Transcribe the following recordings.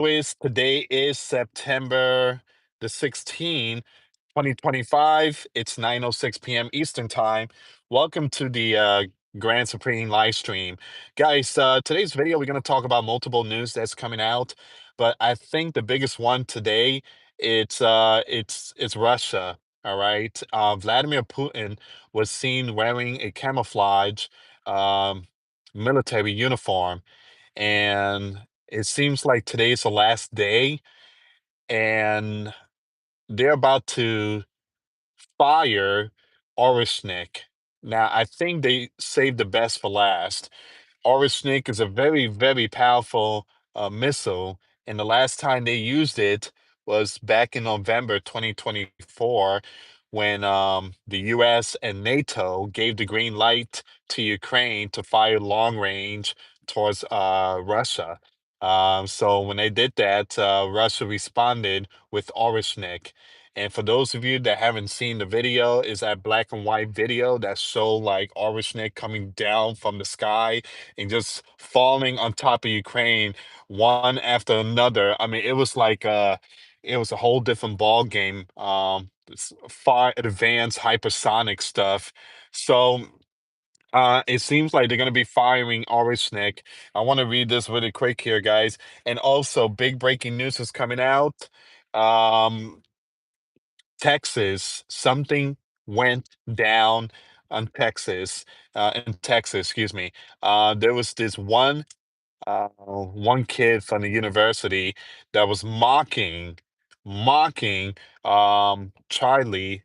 Today is September the 16th, 2025. It's 9:06 p.m. Eastern Time. Welcome to the Grand Supreme live stream. Guys, today's video, we're going to talk about multiple news that's coming out, but I think the biggest one today, it's Russia, all right? Vladimir Putin was seen wearing a camouflage um, military uniform, and it seems like today's the last day, and they're about to fire Orishnik. Now, I think they saved the best for last. Orishnik is a very, very powerful missile, and the last time they used it was back in November 2024 when the US and NATO gave the green light to Ukraine to fire long range towards Russia. So when they did that, Russia responded with Orishnik. And for those of you that haven't seen the video, is that black and white video that show like Orishnik coming down from the sky and just falling on top of Ukraine one after another. I mean, it was a whole different ball game. It's far advanced hypersonic stuff. So it seems like they're going to be firing Orishnik. I want to read this really quick here, guys. And also, big breaking news is coming out. Um, Texas, something went down on Texas, in Texas, excuse me. There was this one kid from the university that was mocking Charlie,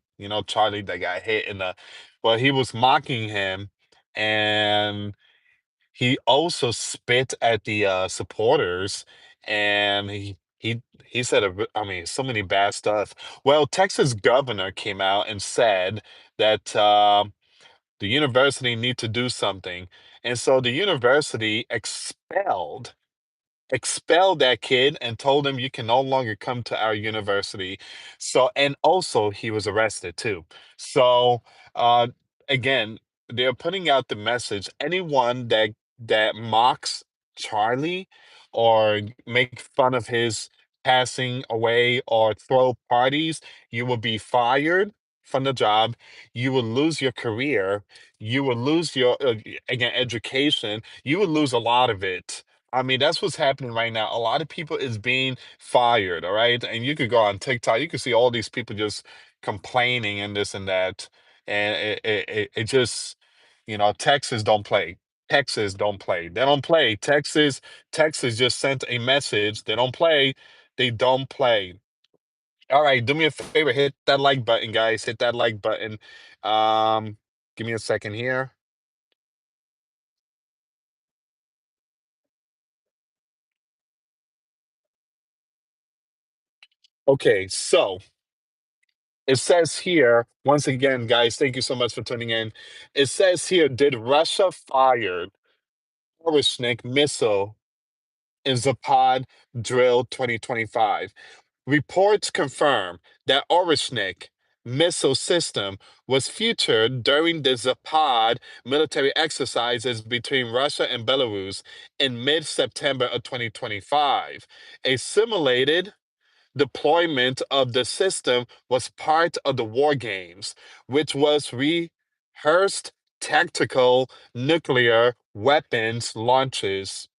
Charlie that got hit in the, well, he was mocking him, and he also spit at the supporters, and he said, I mean, so many bad stuff. Well, Texas governor came out and said that the university need to do something, and so the university expelled that kid and told him you can no longer come to our university. So, and also he was arrested too. So, uh, again, they're putting out the message: anyone that mocks Charlie or make fun of his passing away or throw parties, you will be fired from the job. You will lose your career. You will lose your again education. You will lose a lot of it. I mean, that's what's happening right now. A lot of people is being fired, all right? And you could go on TikTok, you can see all these people just complaining and this and that. And it just, Texas don't play. Texas don't play. They don't play. Texas just sent a message. They don't play. They don't play. All right, do me a favor, hit that like button, guys. Hit that like button. Um, Give me a second here. Okay, so it says here, once again, guys, thank you so much for tuning in. It says here, did Russia fire Orishnik missile in Zapad drill 2025? Reports confirm that Orishnik missile system was featured during the Zapad military exercises between Russia and Belarus in mid-September of 2025. A simulated deployment of the system was part of the war games, which was rehearsed tactical nuclear weapons launches.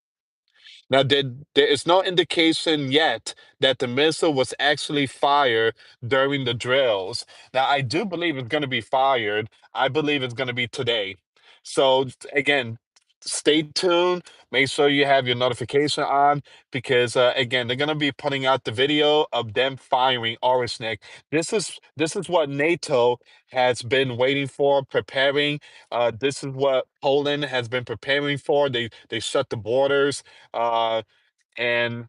Now, there is no indication yet that the missile was actually fired during the drills. Now, I do believe it's going to be fired. I believe it's going to be today. So, again, stay tuned. Make sure you have your notification on because, again, they're going to be putting out the video of them firing Orishnik. This is what NATO has been waiting for, preparing. This is what Poland has been preparing for. They shut the borders. Uh, and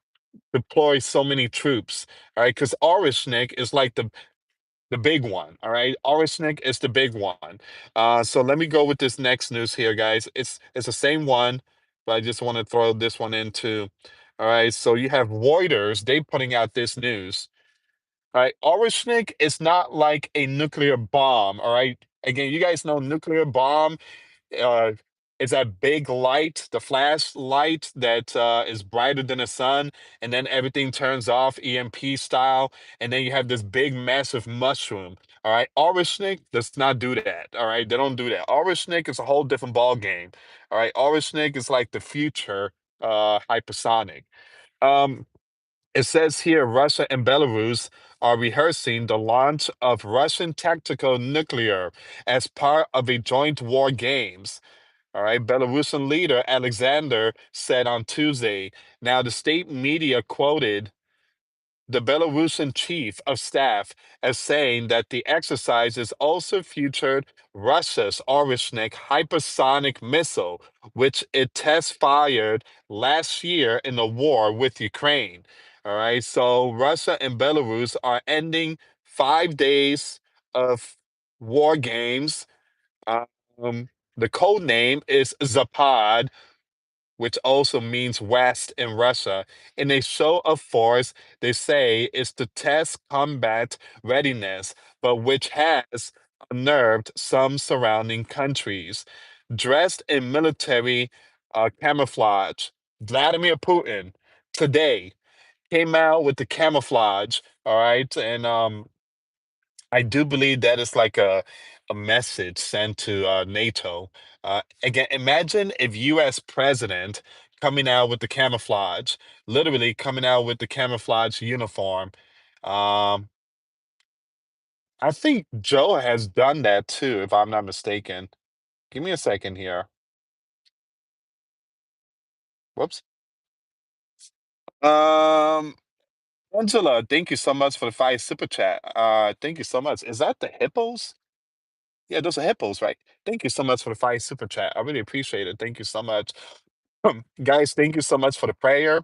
deploy so many troops. All right, because Orishnik is like the big one. All right, Orishnik is the big one. So let me go with this next news here, guys. It's the same one, but I just want to throw this one in too. All right, so you have Reuters. They putting out this news. All right, Orishnik is not like a nuclear bomb. All right, again, you guys know nuclear bomb. It's that big light, the flashlight that is brighter than the sun, and then everything turns off EMP style, and then you have this big, massive mushroom. All right, orange snake does not do that. All right, they don't do that. Orange snake is a whole different ball game. All right, orange snake is like the future hypersonic. Um, it says here Russia and Belarus are rehearsing the launch of Russian tactical nuclear as part of a joint war games. All right, Belarusian leader Alexander said on Tuesday. Now, the state media quoted the Belarusian chief of staff as saying that the exercises also featured Russia's Orishnik hypersonic missile, which it test fired last year in the war with Ukraine. All right, so Russia and Belarus are ending 5 days of war games. Um, the code name is Zapad, which also means West in Russia. In a show of force, they say is to test combat readiness, but which has unnerved some surrounding countries. Dressed in military camouflage, Vladimir Putin today came out with the camouflage, all right, and I do believe that is like a message sent to NATO. Again, imagine if U.S. president coming out with the camouflage, literally coming out with the camouflage uniform. Um, I think Joe has done that too, if I'm not mistaken. Give me a second here. Whoops. Um, Angela, thank you so much for the five super chat. Thank you so much. Is that the hippos? Yeah, those are hippos, right? Thank you so much for the five super chat. I really appreciate it. Thank you so much. Guys, thank you so much for the prayer.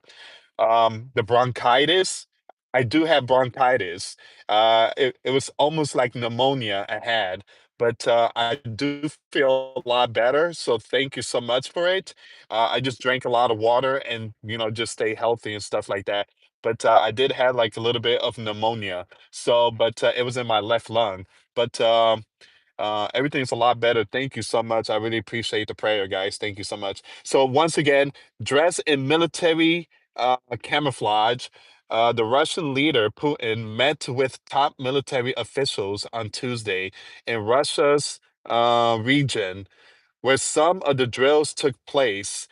The bronchitis. I do have bronchitis. It was almost like pneumonia I had, but I do feel a lot better. So thank you so much for it. I just drank a lot of water and, just stay healthy and stuff like that. But I did have like a little bit of pneumonia. So, but it was in my left lung. But everything's a lot better. Thank you so much. I really appreciate the prayer, guys. Thank you so much. So once again, dress in military camouflage. The Russian leader Putin met with top military officials on Tuesday in Russia's region, where some of the drills took place.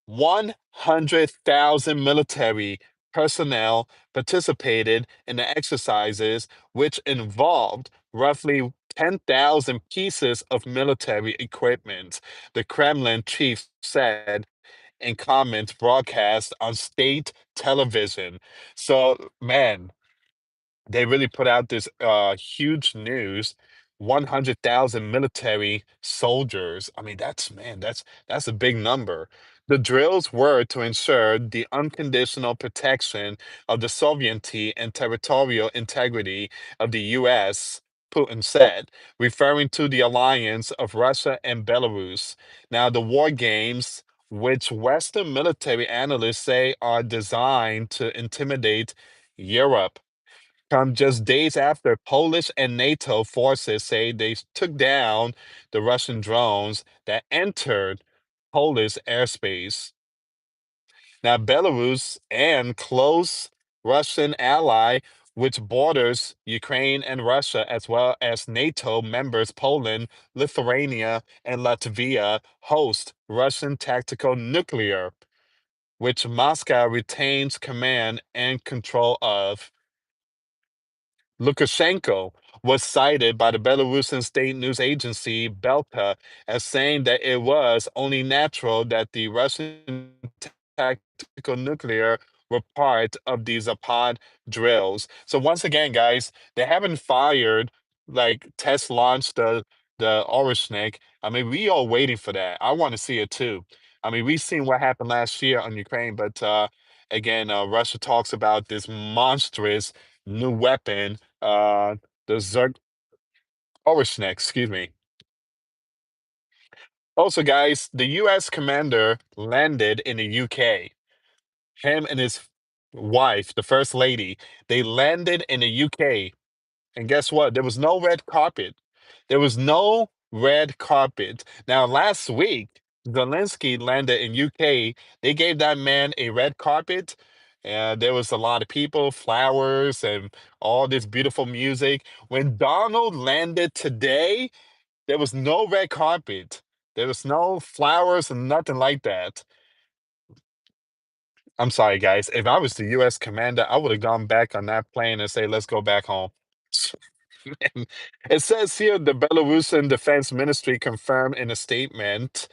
100,000 military personnel participated in the exercises, which involved roughly 10,000 pieces of military equipment, the Kremlin chief said in comments broadcast on state television. So, man, they really put out this huge news. 100,000 military soldiers. I mean, that's a big number. The drills were to ensure the unconditional protection of the sovereignty and territorial integrity of the US, Putin said, referring to the alliance of Russia and Belarus. Now, the war games, which Western military analysts say are designed to intimidate Europe, come just days after Polish and NATO forces say they took down the Russian drones that entered Polish airspace. Now, Belarus and close Russian ally, which borders Ukraine and Russia, as well as NATO members Poland, Lithuania, and Latvia, host Russian tactical nuclear, which Moscow retains command and control of. Lukashenko was cited by the Belarusian state news agency Belta as saying that it was only natural that the Russian tactical nuclear were part of these Zapad drills. So once again, guys, they haven't fired like test launched the Orishnik. I mean, we are waiting for that. I want to see it too. I mean, we've seen what happened last year on Ukraine, but again, Russia talks about this monstrous new weapon, the Zerg Oversnack, excuse me. Also, guys, the US commander landed in the UK. Him and his wife, the first lady, they landed in the UK. And guess what? There was no red carpet. There was no red carpet. Now, last week, Zelensky landed in UK, they gave that man a red carpet. And there was a lot of people, flowers, and all this beautiful music. When Donald landed today, there was no red carpet. There was no flowers and nothing like that. I'm sorry, guys. If I was the US commander, I would have gone back on that plane and say, let's go back home. It says here the Belarusian Defense Ministry confirmed in a statement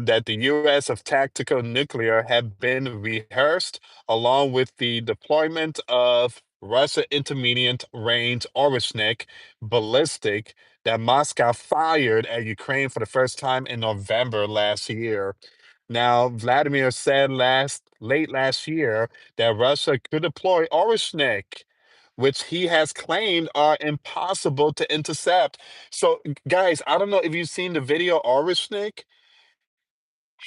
that the US of tactical nuclear have been rehearsed along with the deployment of Russia intermediate range Orishnik ballistic that Moscow fired at Ukraine for the first time in November last year. Now, Vladimir said late last year that Russia could deploy Orishnik, which he has claimed are impossible to intercept. So, guys, I don't know if you've seen the video Orishnik.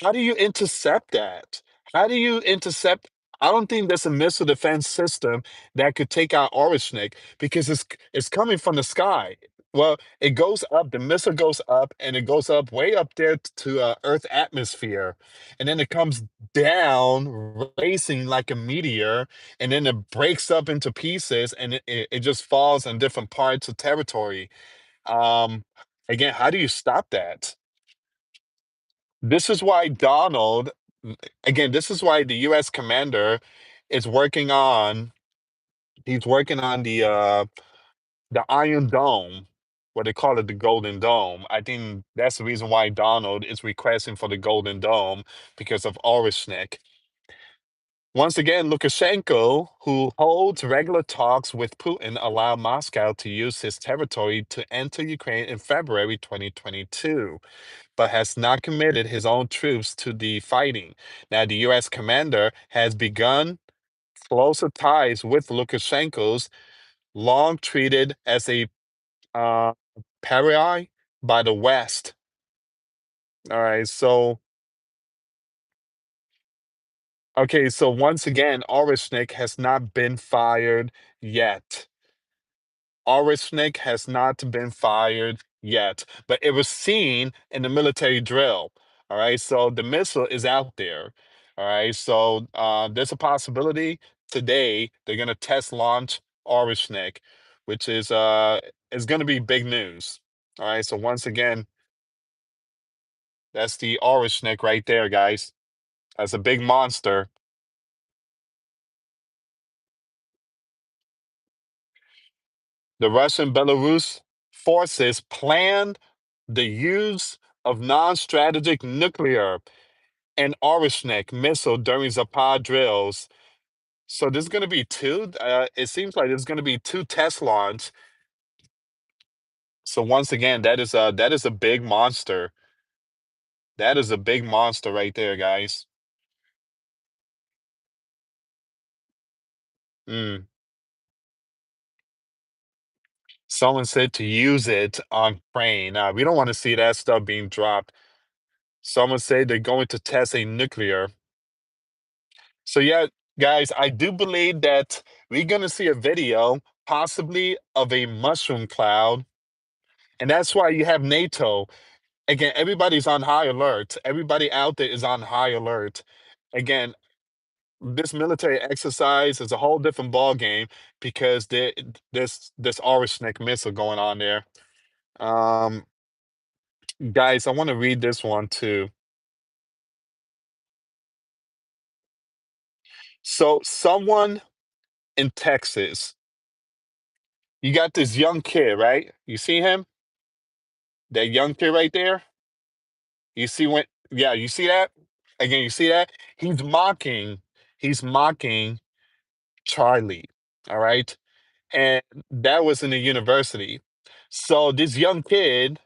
How do you intercept that? How do you intercept? I don't think there's a missile defense system that could take out Orishnik because it's coming from the sky. Well, it goes up, the missile goes up, and it goes up way up there to Earth atmosphere, and then it comes down, racing like a meteor, and then it breaks up into pieces, and it just falls on different parts of territory. Um, Again, how do you stop that? This is why again, this is why the US commander is working on he's working on the Iron Dome, what they call it, the Golden Dome. I think that's the reason why Donald is requesting for the Golden Dome because of Orishnik. Once again, Lukashenko, who holds regular talks with Putin, allowed Moscow to use his territory to enter Ukraine in February 2022, but has not committed his own troops to the fighting. Now, the U.S. commander has begun closer ties with Lukashenko's, long treated as a uh, pariah by the West. All right, so okay, so once again, Orishnik has not been fired yet. Orishnik has not been fired yet, but it was seen in the military drill. All right, so the missile is out there. All right, so there's a possibility today they're gonna test launch Orishnik, which is gonna be big news. All right, so once again, that's the Orishnik right there, guys. That's a big monster. The Russian Belarus forces planned the use of non-strategic nuclear and Orishnik missile during Zapad drills. So there's going to be two. It seems like there's going to be two test launch. So once again, that is a big monster. That is a big monster right there, guys. Mm. Someone said to use it on crane. Now we don't want to see that stuff being dropped. Someone said they're going to test a nuclear. So yeah, guys, I do believe that we're gonna see a video, possibly of a mushroom cloud, and that's why you have NATO. Again, everybody's on high alert. Everybody out there is on high alert. Again, this military exercise is a whole different ball game because there's this arsenic missile going on there. Um, Guys, I want to read this one too. So, someone in Texas, you got this young kid, right? You see him? That young kid right there? You see yeah, you see that? Again, you see that? He's mocking Charlie. All right. And that was in the university. So this young kid,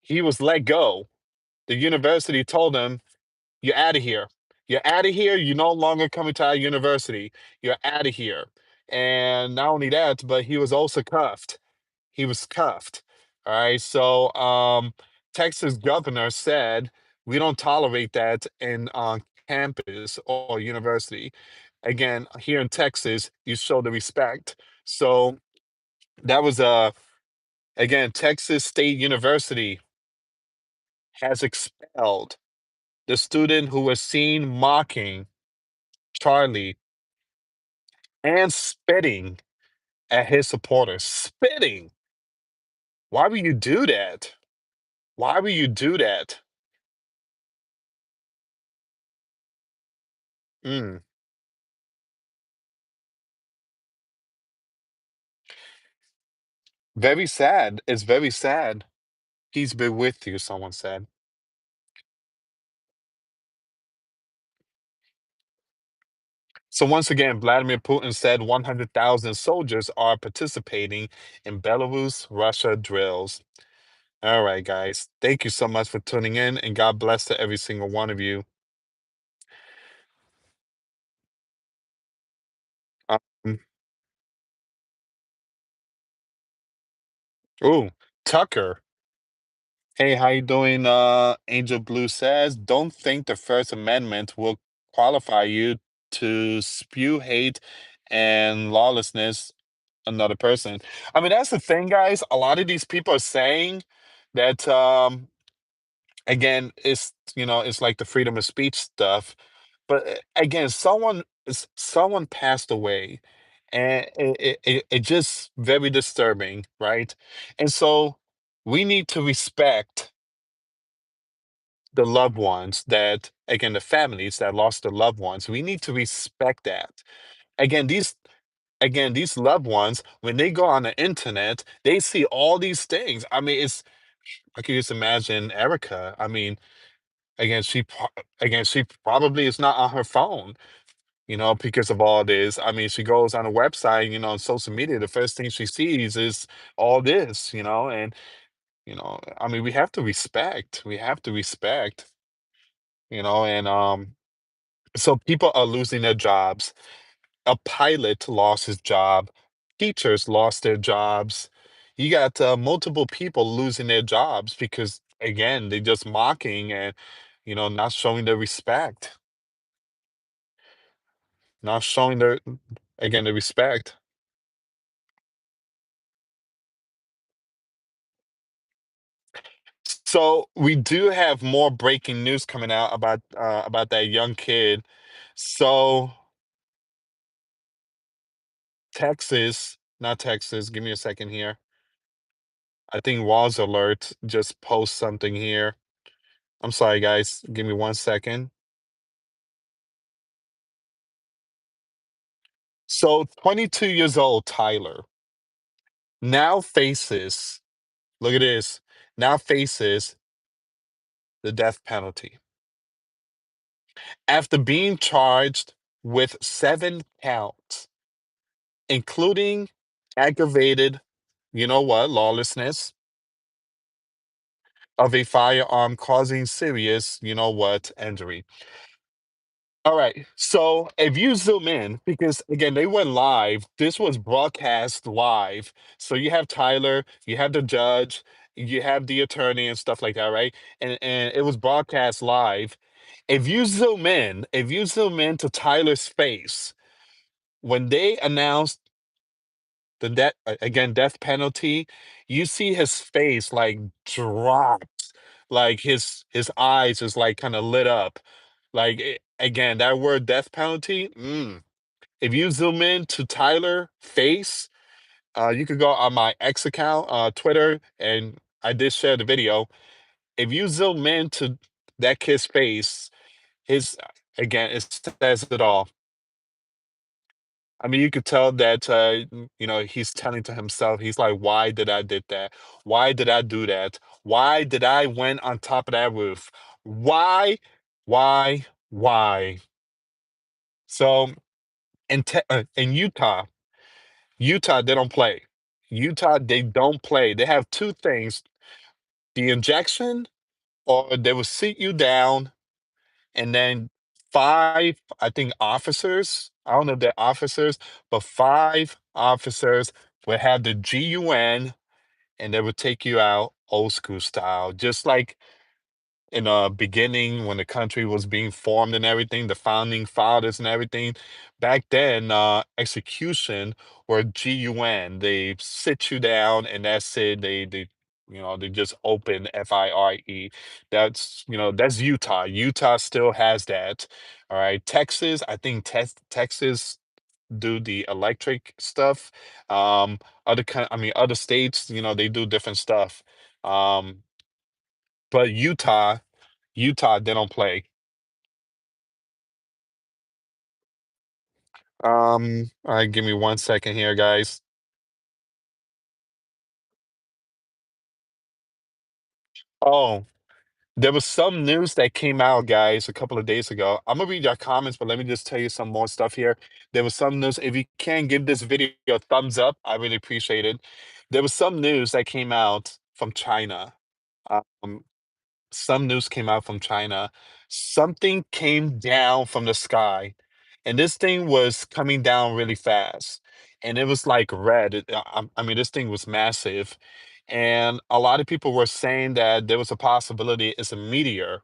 he was let go. The university told him, you're out of here. You're out of here. You're no longer coming to our university. You're out of here. And not only that, but he was also cuffed. He was cuffed. All right. So Texas governor said we don't tolerate that in campus or university. Again, here in Texas, you show the respect. So that was again Texas State University has expelled the student who was seen mocking Charlie and spitting at his supporters. Spitting. Why would you do that? Why would you do that? Mm, very sad. It's very sad. He's been with you, someone said. So once again, Vladimir Putin said 100,000 soldiers are participating in Belarus Russia drills. All right, guys. Thank you so much for tuning in, and God bless to every single one of you. Um, ooh, Tucker. Hey, how you doing? Angel Blue says, don't think the First Amendment will qualify you to spew hate and lawlessness another person. I mean, that's the thing, guys. A lot of these people are saying that again, it's like the freedom of speech stuff. But again, someone passed away, and it just very disturbing, right? And so we need to respect the loved ones that, again, the families that lost their loved ones. We need to respect that. Again, these loved ones, when they go on the internet, they see all these things. I mean, I can just imagine Erica. I mean, again, she probably is not on her phone, because of all this. I mean, she goes on a website, on social media, the first thing she sees is all this, and I mean, we have to respect, and so people are losing their jobs. A pilot lost his job. Teachers lost their jobs. You got multiple people losing their jobs because, again, they're just mocking and, not showing their respect, not showing again, the respect. So we do have more breaking news coming out about that young kid. So not Texas. Give me a second here. I think Walls Alert just post something here. I'm sorry, guys. Give me 1 second. So 22 years old Tyler now faces, look at this, now faces the death penalty after being charged with 7 counts, including aggravated, lawlessness of a firearm causing serious, injury. All right. So if you zoom in, because again, they went live, this was broadcast live. So you have Tyler, you have the judge, you have the attorney and stuff like that, right? And it was broadcast live. If you zoom in to Tyler's face, when they announced the death penalty, you see his face like dropped, like his eyes is like kind of lit up. Like again, that word death penalty. If you zoom in to Tyler face, you could go on my X account, Twitter, and I did share the video. If you zoom in to that kid's face, his again, it says it all. I mean, you could tell that he's telling to himself, he's like, "Why did I did that? Why did I do that? Why did I went on top of that roof? Why, why?" So in Utah, they don't play. Utah, they don't play. They have two things: the injection, or they will sit you down, and then five, I think, officers. I don't know if they're officers, but five officers will have the GUN, and they would take you out old school style, just like in the beginning when the country was being formed and everything, the founding fathers and everything. Back then, execution were GUN. They sit you down, and that's it. They They just open FIRE. That's Utah. Utah still has that. All right. Texas, I think Texas do the electric stuff. Other states, they do different stuff. Um, but Utah, they don't play. All right, give me 1 second here, guys. Oh, there was some news that came out, guys, a couple of days ago. I'm gonna read your comments, but let me just tell you some more stuff here. There was some news. If you can give this video a thumbs up, I really appreciate it. There was some news that came out from China. Um, some news came out from China. Something came down from the sky, and this thing was coming down really fast, and it was like red. I mean, this thing was massive, and a lot of people were saying that there was a possibility it's a meteor.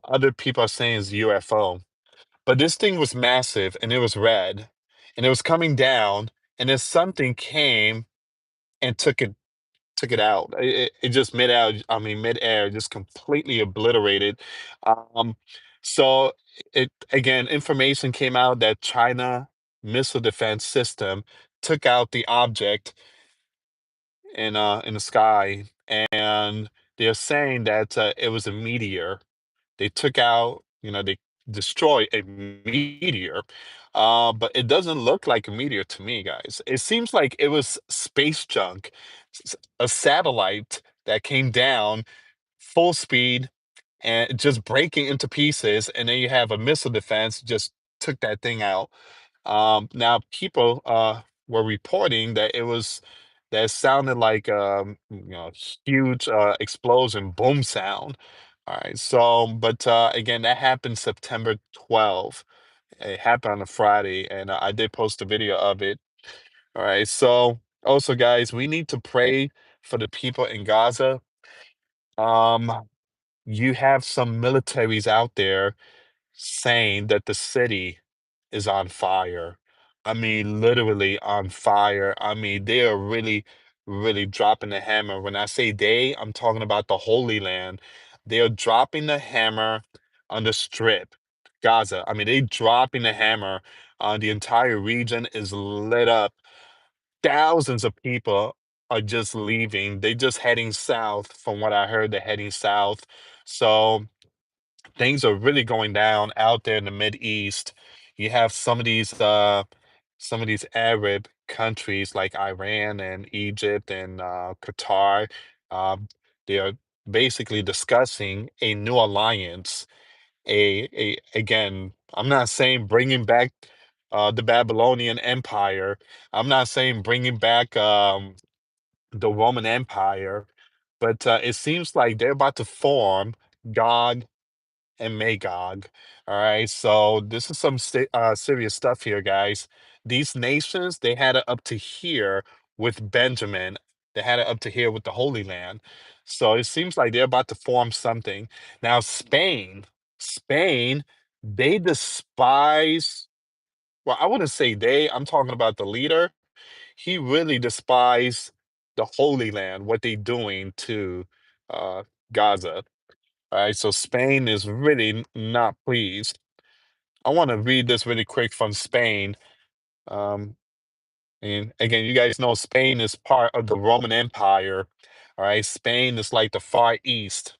Other people are saying it's UFO, but this thing was massive, and it was red, and it was coming down, and then something came and took it out. It just midair, just completely obliterated. Um, so it again, information came out that China missile defense system took out the object in the sky, and they're saying that it was a meteor. They took out, they destroyed a meteor, but it doesn't look like a meteor to me, guys. It seems like it was space junk, a satellite that came down full speed and just breaking into pieces, and then you have a missile defense just took that thing out. Now people were reporting that it sounded like huge explosion boom sound. All right, so but again, that happened September 12th. It happened on a Friday, and I did post a video of it. All right, so also, guys, we need to pray for the people in Gaza. Um, you have some militaries out there saying that the city is on fire. I mean, literally on fire. I mean, they are really, really dropping the hammer. When I say they, I'm talking about the Holy Land. They are dropping the hammer on the strip, Gaza. I mean, they dropping the hammer. The entire region is lit up. Thousands of people are just leaving. They just heading south. From what I heard, they're heading south. So things are really going down out there in the Mid East. You have some of these Arab countries like Iran and Egypt and Qatar. Um, they are basically discussing a new alliance. Again, I'm not saying bringing back the Babylonian Empire. I'm not saying bringing back the Roman Empire, but it seems like they're about to form God and Magog. All right, so this is some serious stuff here, guys. These nations, they had it up to here with Benjamin. They had it up to here with the Holy Land. So it seems like they're about to form something. Now, Spain, they despise, well, I wouldn't say they, I'm talking about the leader. He really despised the Holy Land, what they doing to uh, Gaza. All right, so Spain is really not pleased. I want to read this really quick from Spain. Um, and again, you guys know Spain is part of the Roman Empire. All right, Spain is like the Far East.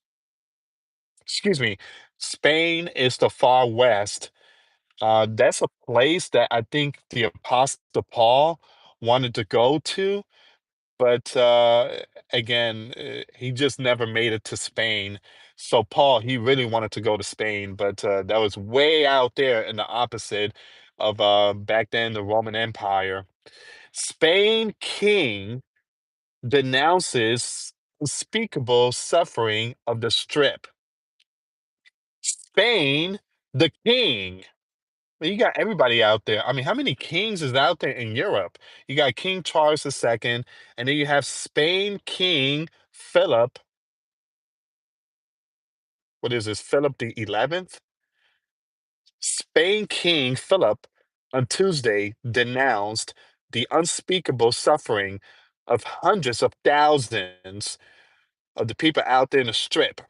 Excuse me, Spain is the Far West. That's a place that I think the Apostle Paul wanted to go to, but again, he just never made it to Spain. So Paul, he really wanted to go to Spain, but that was way out there in the opposite of back then the Roman Empire. Spain king denounces unspeakable suffering of the strip. Spain, the king. Well, you got everybody out there. I mean, how many kings is out there in Europe? You got King Charles II, and then you have Spain King Philip. What is this? Philip the 11th? Spain King Philip on Tuesday denounced the unspeakable suffering. of hundreds of thousands of the people out there in the strip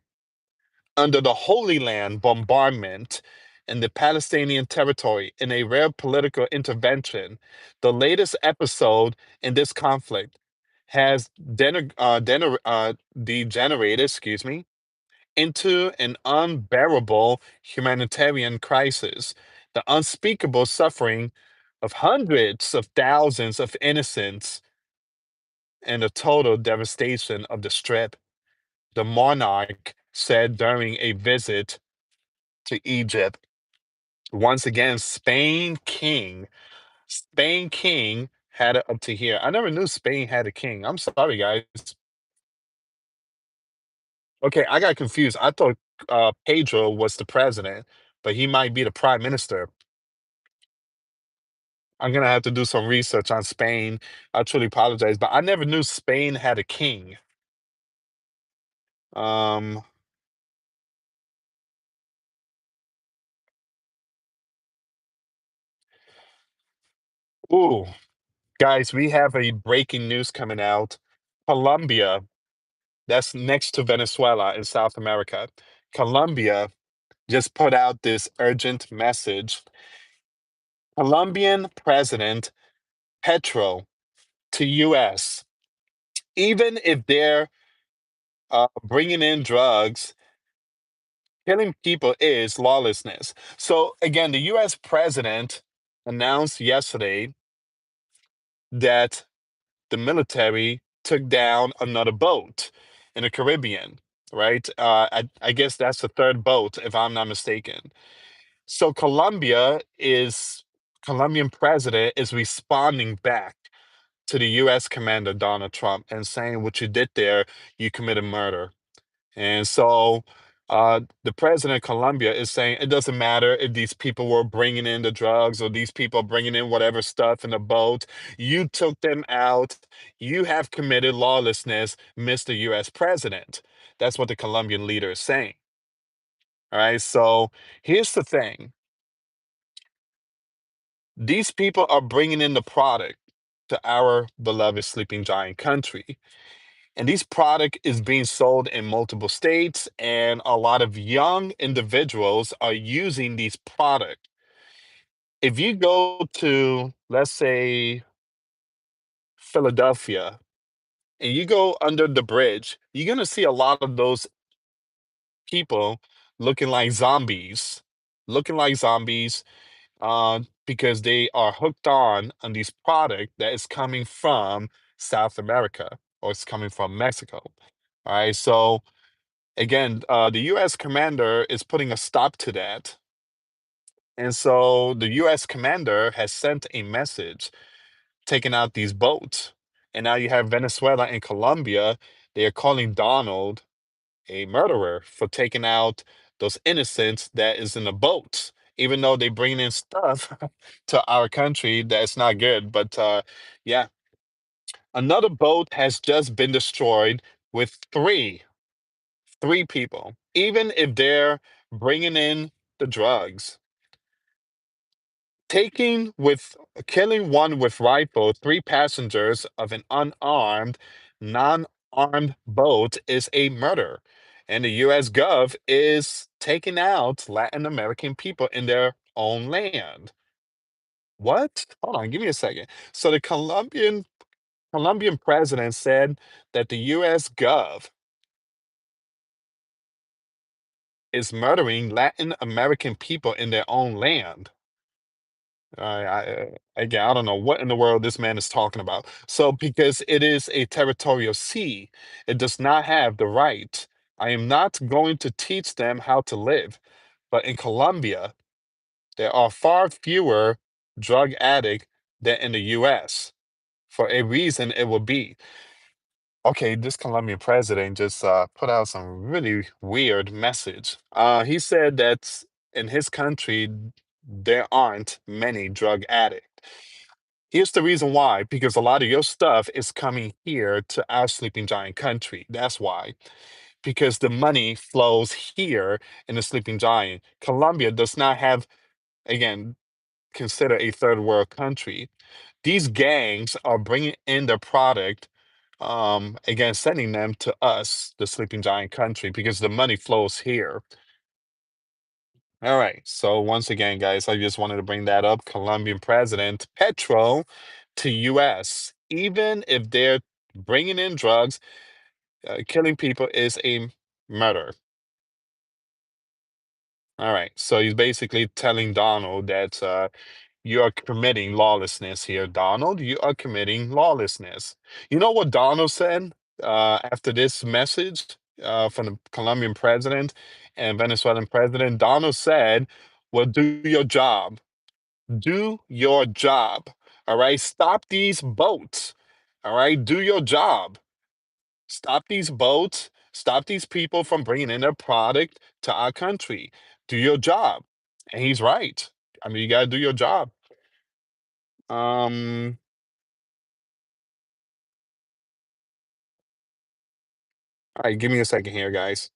under the Holy Land bombardment in the Palestinian territory in a rare political intervention. The latest episode in this conflict has degenerated, into an unbearable humanitarian crisis, the unspeakable suffering of hundreds of thousands of innocents, and the total devastation of the Strip, the monarch said during a visit to Egypt. Once again, Spain King had it up to here. I never knew Spain had a king. I'm sorry, guys. Okay, I got confused. I thought Pedro was the president, but he might be the prime minister. I'm gonna have to do some research on Spain. I truly apologize, but I never knew Spain had a king. Um, ooh, guys, we have a breaking news coming out. Colombia, that's next to Venezuela in South America. Colombia just put out this urgent message. Colombian President Petro to US, even if they're bringing in drugs, killing people is lawlessness. So again, the US president announced yesterday that the military took down another boat in the Caribbean, right? I guess that's the third boat, if I'm not mistaken. So Colombian president is responding back to the US commander Donald Trump and saying what you did there, you committed murder. And so the president of Colombia is saying it doesn't matter if these people were bringing in the drugs or these people are bringing in whatever stuff in the boat. You took them out. You have committed lawlessness, Mr. US President. That's what the Colombian leader is saying. All right. So here's the thing, these people are bringing in the product to our beloved sleeping giant country. And this product is being sold in multiple states, and a lot of young individuals are using these products. If you go to, let's say, Philadelphia, and you go under the bridge, you're going to see a lot of those people looking like zombies, looking like zombies, because they are hooked on this product that is coming from South America or it's coming from Mexico. All right, so again, the U.S. commander is putting a stop to that. And so the U.S. commander has sent a message taking out these boats. And now you have Venezuela and Colombia. They are calling Donald a murderer for taking out those innocents that is in the boats, even though they bring in stuff to our country that's not good. But yeah, another boat has just been destroyed with three people, even if they're bringing in the drugs. Taking with Killing one with rifle, three passengers of an unarmed, non-armed boat is a murder. And the US Gov is taking out Latin American people in their own land. What? Hold on, give me a second. So the Colombian president said that the US Gov is murdering Latin American people in their own land. Again, I don't know what in the world this man is talking about. So, because it is a territorial sea, it does not have the right. I am not going to teach them how to live. But in Colombia, there are far fewer drug addicts than in the US. For a reason, it will be. Okay, this Colombian president just put out some really weird message. He said that in his country, there aren't many drug addicts. Here's the reason why, because a lot of your stuff is coming here to our sleeping giant country. That's why. Because the money flows here in the sleeping giant. Colombia does not have, again, consider a third world country. These gangs are bringing in their product again, sending them to us, the sleeping giant country, because the money flows here. All right. So once again, guys, I just wanted to bring that up. Colombian President Petro to U.S. Even if they're bringing in drugs, killing people is a murder. All right. So he's basically telling Donald that you are committing lawlessness here, Donald. You are committing lawlessness. You know what Donald said after this message from the Colombian president and Venezuelan president? Donald said, well, do your job. Do your job. All right. Stop these boats. All right. Do your job. Stop these boats. Stop these people from bringing in their product to our country. Do your job. And he's right. I mean, you got to do your job. Um, all right, give me a second here, guys.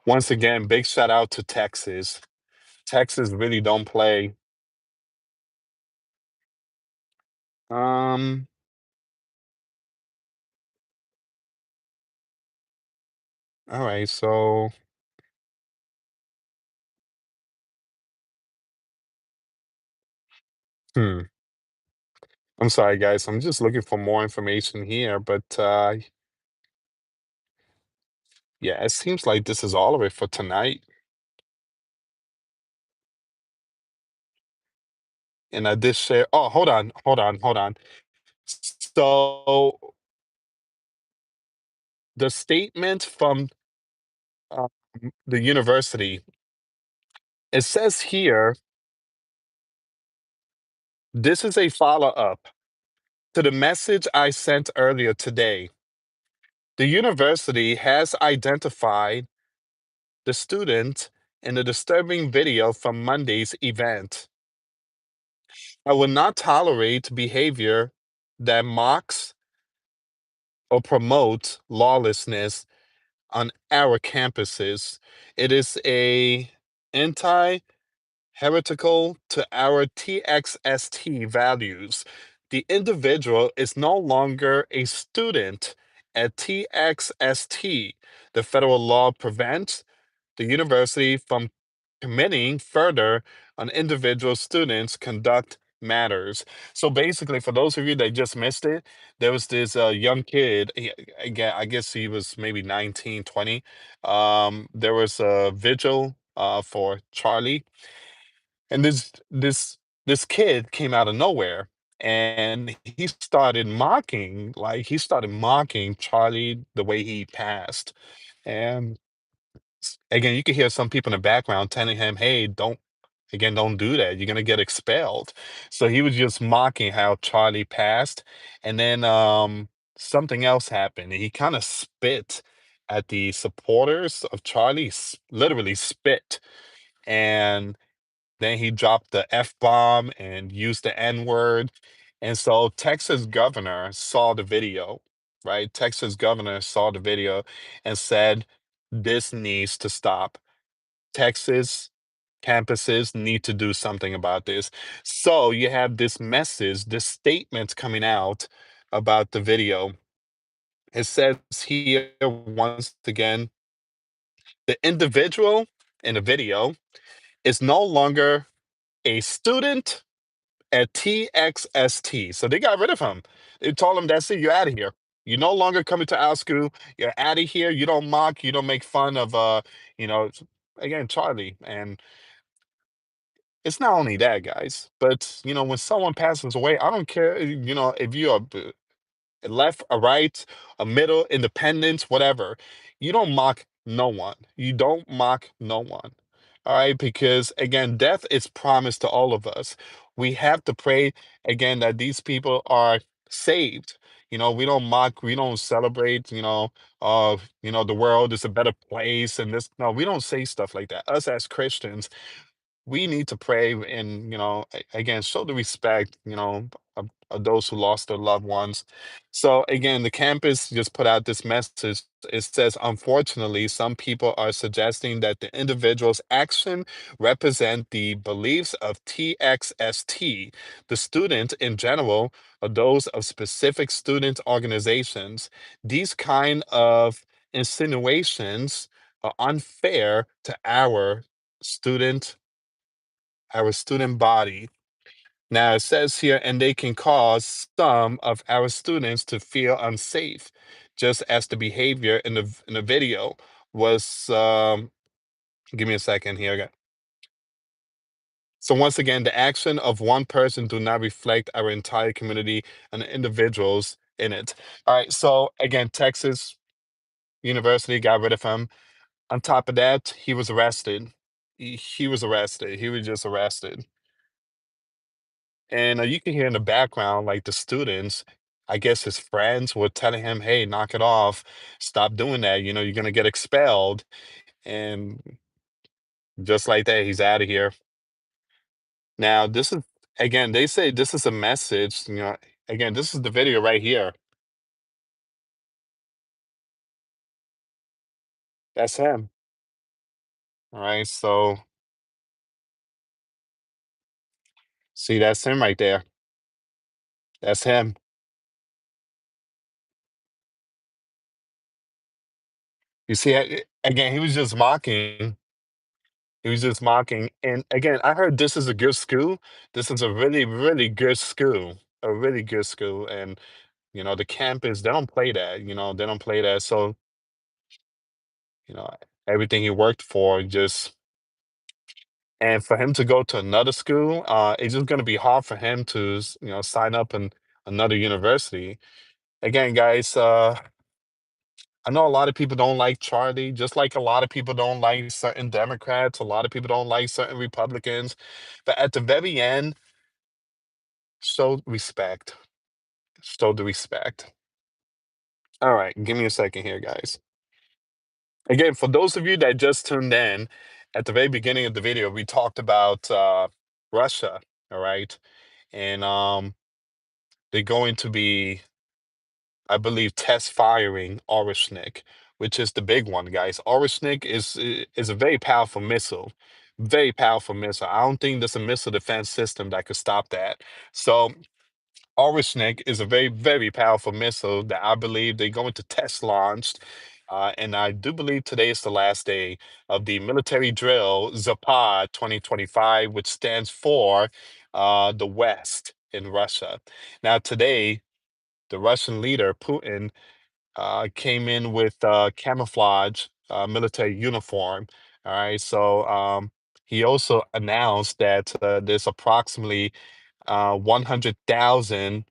Once again, big shout out to Texas. Texas really don't play. Um, all right, so hmm. I'm sorry, guys. I'm just looking for more information here, but yeah, it seems like this is all of it for tonight. And I did share. Oh, hold on. So the statement from um, the university, it says here, this is a follow-up to the message I sent earlier today. The university has identified the student in the disturbing video from Monday's event. I will not tolerate behavior that mocks or promotes lawlessness on our campuses. It is a anti heretical to our TXST values. The individual is no longer a student at TXST. The federal law prevents the university from committing further on individual students' conduct matters. So basically, for those of you that just missed it, there was this young kid. Again, I guess he was maybe 19, 20. There was a vigil for Charlie, and this kid came out of nowhere, and he started mocking Charlie the way he passed. And again, you could hear some people in the background telling him, "Hey, don't do that. You're gonna get expelled." So he was just mocking how Charlie passed, and then something else happened. He kind of spit at the supporters of Charlie, literally spit, and then he dropped the F bomb and used the N word. And so Texas governor saw the video, right? Texas governor saw the video and said, this needs to stop. Texas campuses need to do something about this. So you have this message, this statement coming out about the video. It says here once again, the individual in the video is no longer a student at TXST. So they got rid of him. They told him, that's it, you're out of here. You're no longer coming to our school. You're out of here. You don't mock, you don't make fun of you know, again, Charlie. And it's not only that, guys, but when someone passes away, I don't care, if you're a left, a right, a middle, independent, whatever. You don't mock no one. You don't mock no one. All right, because again, death is promised to all of us. We have to pray again that these people are saved. We don't mock, we don't celebrate, the world is a better place and this. No, we don't say stuff like that. Us as Christians, we need to pray and again show the respect of those who lost their loved ones. So again, the campus just put out this message. It says, unfortunately, some people are suggesting that the individual's action represent the beliefs of TXST, the student in general, or those of specific student organizations. These kind of insinuations are unfair to student, our student body. Now it says here, and they can cause some of our students to feel unsafe, just as the behavior in the video was. Give me a second here. So once again, the action of one person do not reflect our entire community and the individuals in it. All right. So again, Texas University got rid of him. On top of that, he was arrested. He was arrested. He was just arrested. And you can hear in the background, like the students, I guess his friends were telling him, hey, knock it off. Stop doing that. You know, you're going to get expelled. And just like that, he's out of here. Now, this is, again, they say this is a message. Again, this is the video right here. That's him. All right. So, see, that's him right there. That's him. You see, again, he was just mocking. He was just mocking. And again, I heard this is a good school. This is a really, really good school. A really good school. And, the campus, they don't play that. They don't play that. So, you know, everything he worked for just, and for him to go to another school, it's just going to be hard for him to, sign up in another university. Again, guys, I know a lot of people don't like Charlie, just like a lot of people don't like certain Democrats, a lot of people don't like certain Republicans. But at the very end, show respect. Show the respect. All right, give me a second here, guys. Again, for those of you that just tuned in, at the very beginning of the video, we talked about Russia, all right? And they're going to be, I believe, test firing Orishnik, which is the big one, guys. Orishnik is a very powerful missile. Very powerful missile. I don't think there's a missile defense system that could stop that. So Orishnik is a very, very powerful missile that I believe they're going to test launch. And I do believe today is the last day of the military drill Zapad 2025, which stands for the West in Russia. Now, today, the Russian leader, Putin, came in with camouflage military uniform. All right. So he also announced that there's approximately 100,000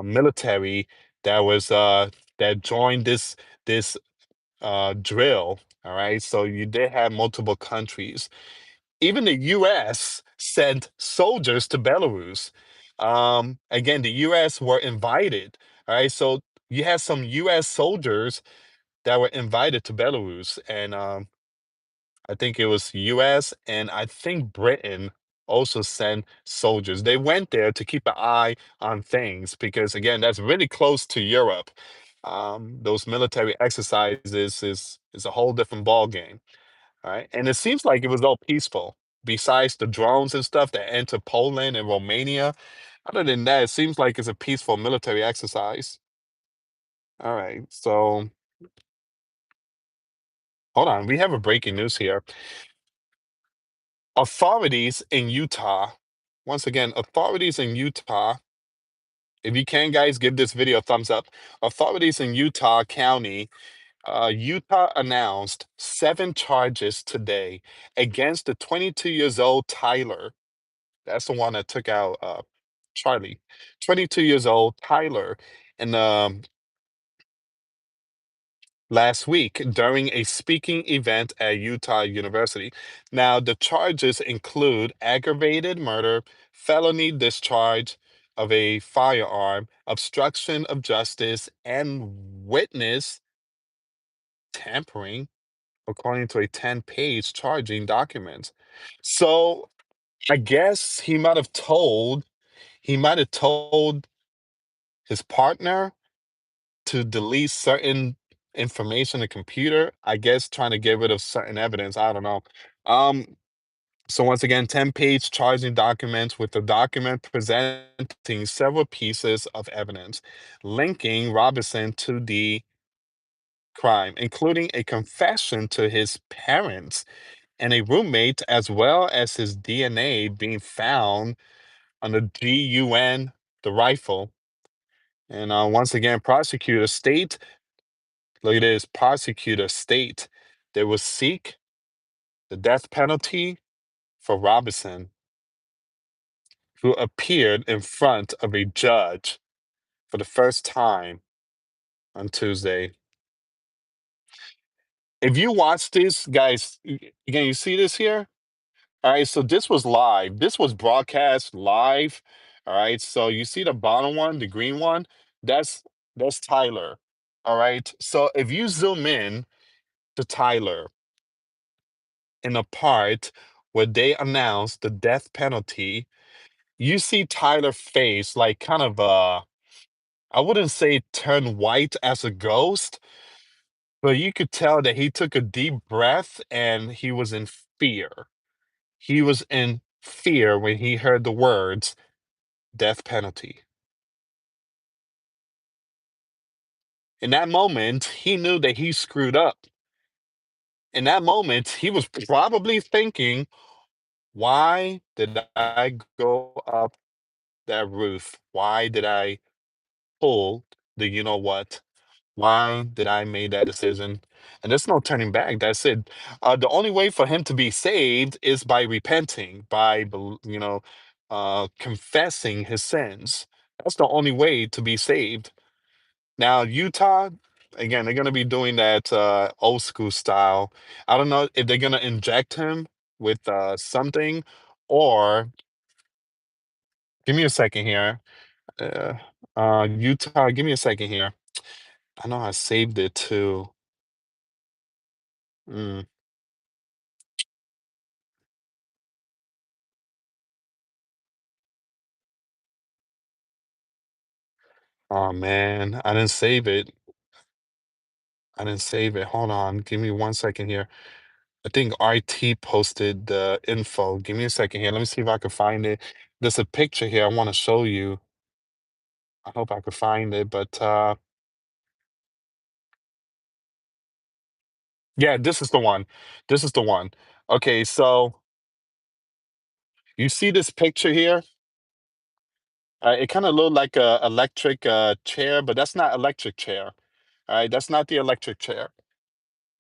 military that was that joined this drill. All right, so you did have multiple countries. Even the U.S. sent soldiers to Belarus. Again, the U.S. were invited. All right, so you had some U.S. soldiers that were invited to Belarus, and I think it was US and I think Britain also sent soldiers. They went there to keep an eye on things because again, that's really close to Europe. Those military exercises is a whole different ball game. All right. And it seems like it was all peaceful. Besides the drones and stuff that enter Poland and Romania, other than that, it seems like it's a peaceful military exercise. All right. So hold on. We have a breaking news here. Authorities in Utah, once again, authorities in Utah, if you can, guys, give this video a thumbs up. Authorities in Utah County, Utah announced 7 charges today against the 22 years old Tyler. That's the one that took out Charlie. 22 years old Tyler, and last week during a speaking event at Utah University. Now, the charges include aggravated murder, felony discharge of a firearm, obstruction of justice, and witness tampering, according to a 10-page charging document. So, I guess he might have told he might have told his partner to delete certain information in the computer, I guess trying to get rid of certain evidence. I don't know. Um, so once again, 10-page charging documents with the document presenting several pieces of evidence linking Robinson to the crime, including a confession to his parents and a roommate, as well as his DNA being found on the GUN, the rifle. And once again, prosecutors state, look at this, prosecutors state they will seek the death penalty for Robinson, who appeared in front of a judge for the first time on Tuesday. If you watch this, guys, again, you see this here? All right, so this was live. This was broadcast live. All right, so you see the bottom one, the green one? That's that's Tyler. All right. So if you zoom in to Tyler in a part where they announce the death penalty, you see Tyler face like kind of I wouldn't say turn white as a ghost, but you could tell that he took a deep breath and he was in fear. He was in fear when he heard the words death penalty. In that moment, he knew that he screwed up. In that moment, he was probably thinking, why did I go up that roof? Why did I pull the you know what? Why did I make that decision? And there's no turning back. That's it. The only way for him to be saved is by repenting, by confessing his sins. That's the only way to be saved. Now, Utah, again, they're gonna be doing that old school style. I don't know if they're gonna inject him with something, or give me a second here. Uh, Utah, give me a second here. I know I saved it too. Mm. Oh man, I didn't save it. I didn't save it. Hold on, give me one second here. I think RT posted the info. Give me a second here. Let me see if I can find it. There's a picture here I want to show you. I hope I could find it, but yeah, this is the one. This is the one. Okay, so you see this picture here? It kind of looked like a electric chair, but that's not electric chair. All right, that's not the electric chair.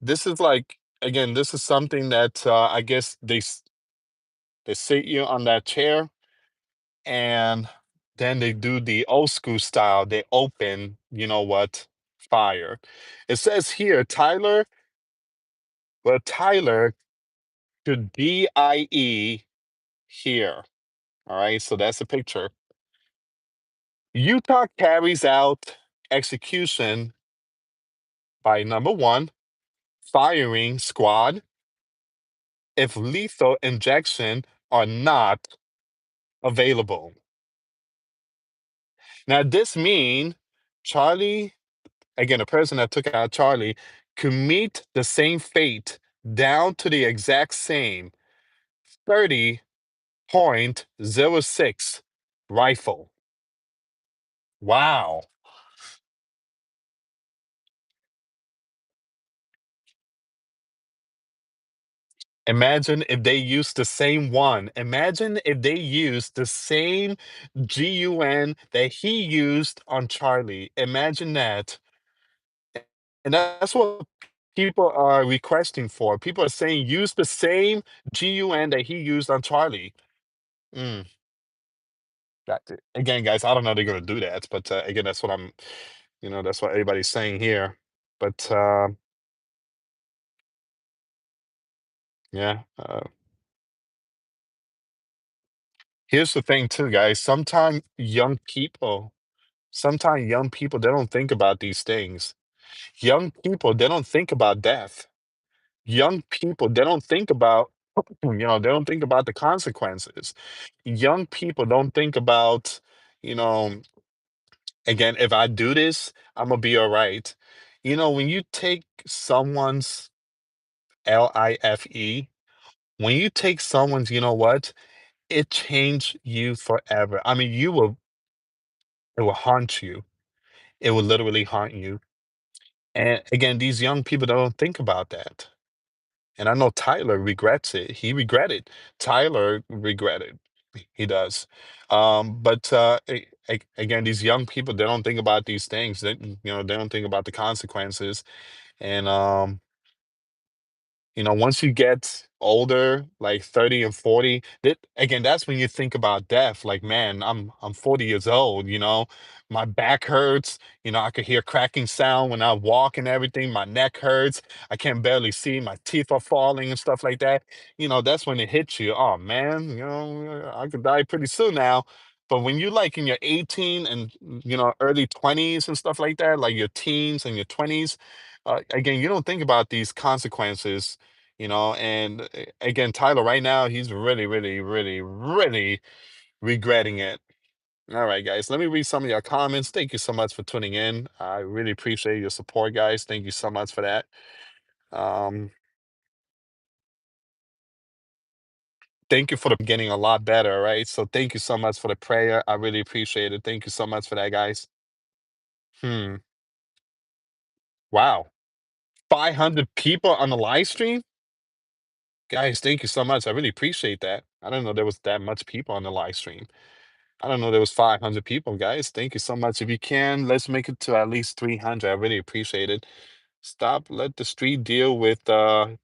This is like, again, this is something that I guess they sit you on that chair, and then they do the old school style. They open, you know what, fire. It says here, Tyler, well, Tyler could DIE here. All right, so that's a picture. Utah carries out execution by number one, firing squad if lethal injection are not available. Now, this mean Charlie, again, the person that took out Charlie, could meet the same fate down to the exact same 30.06 rifle. Wow. Imagine if they used the same one. Imagine if they used the same GUN that he used on Charlie. Imagine that. And that's what people are requesting for. People are saying use the same GUN that he used on Charlie. Mm, again, guys, I don't know if they're going to do that, but again, that's what that's what everybody's saying here. But yeah, here's the thing, too, guys. Sometimes young people, they don't think about these things. Young people, they don't think about death. Young people, they don't think about, they don't think about the consequences. Young people don't think about, You know, again, if I do this, I'm gonna be all right. When you take someone's life, when you take someone's, you know what? It changed you forever. I mean, it will haunt you. It will literally haunt you. And again, these young people don't think about that. And I know Tyler regrets it. He regretted. Tyler regretted. He does. But again, these young people, they don't think about these things. They don't think about the consequences. And once you get older, like 30 and 40, again, that's when you think about death. Like, man, I'm 40 years old, my back hurts, I could hear cracking sound when I walk and everything. My neck hurts. I can barely see. My teeth are falling and stuff like that. That's when it hits you. Oh man, I could die pretty soon now. But when you like in your 18 and early 20s and stuff like that, like your teens and your 20s, again, you don't think about these consequences, and again, Tyler, right now, he's really, really, really, really regretting it. All right, guys, let me read some of your comments. Thank you so much for tuning in. I really appreciate your support, guys. Thank you so much for that. Um, thank you for the getting a lot better, right? So thank you so much for the prayer. I really appreciate it. Thank you so much for that, guys. Hmm. Wow. 500 people on the live stream? Guys, thank you so much. I really appreciate that. I didn't know there was that much people on the live stream. I don't know, there was 500 people, guys. Thank you so much. If you can, let's make it to at least 300. I really appreciate it. Stop, let the street deal with ooh,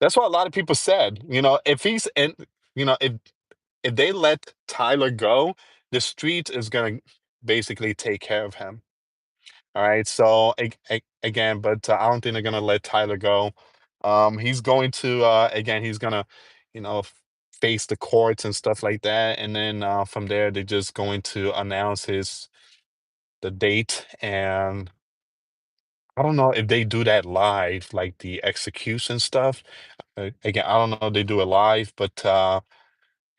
that's what a lot of people said. If he's and if they let Tyler go, the street is gonna basically take care of him. All right. So again, but I don't think they're gonna let Tyler go. He's going to again, he's gonna, you know, f- face the courts and stuff like that, and then from there, they're just going to announce his the date. And I don't know if they do that live, like the execution stuff. Again, I don't know if they do it live, but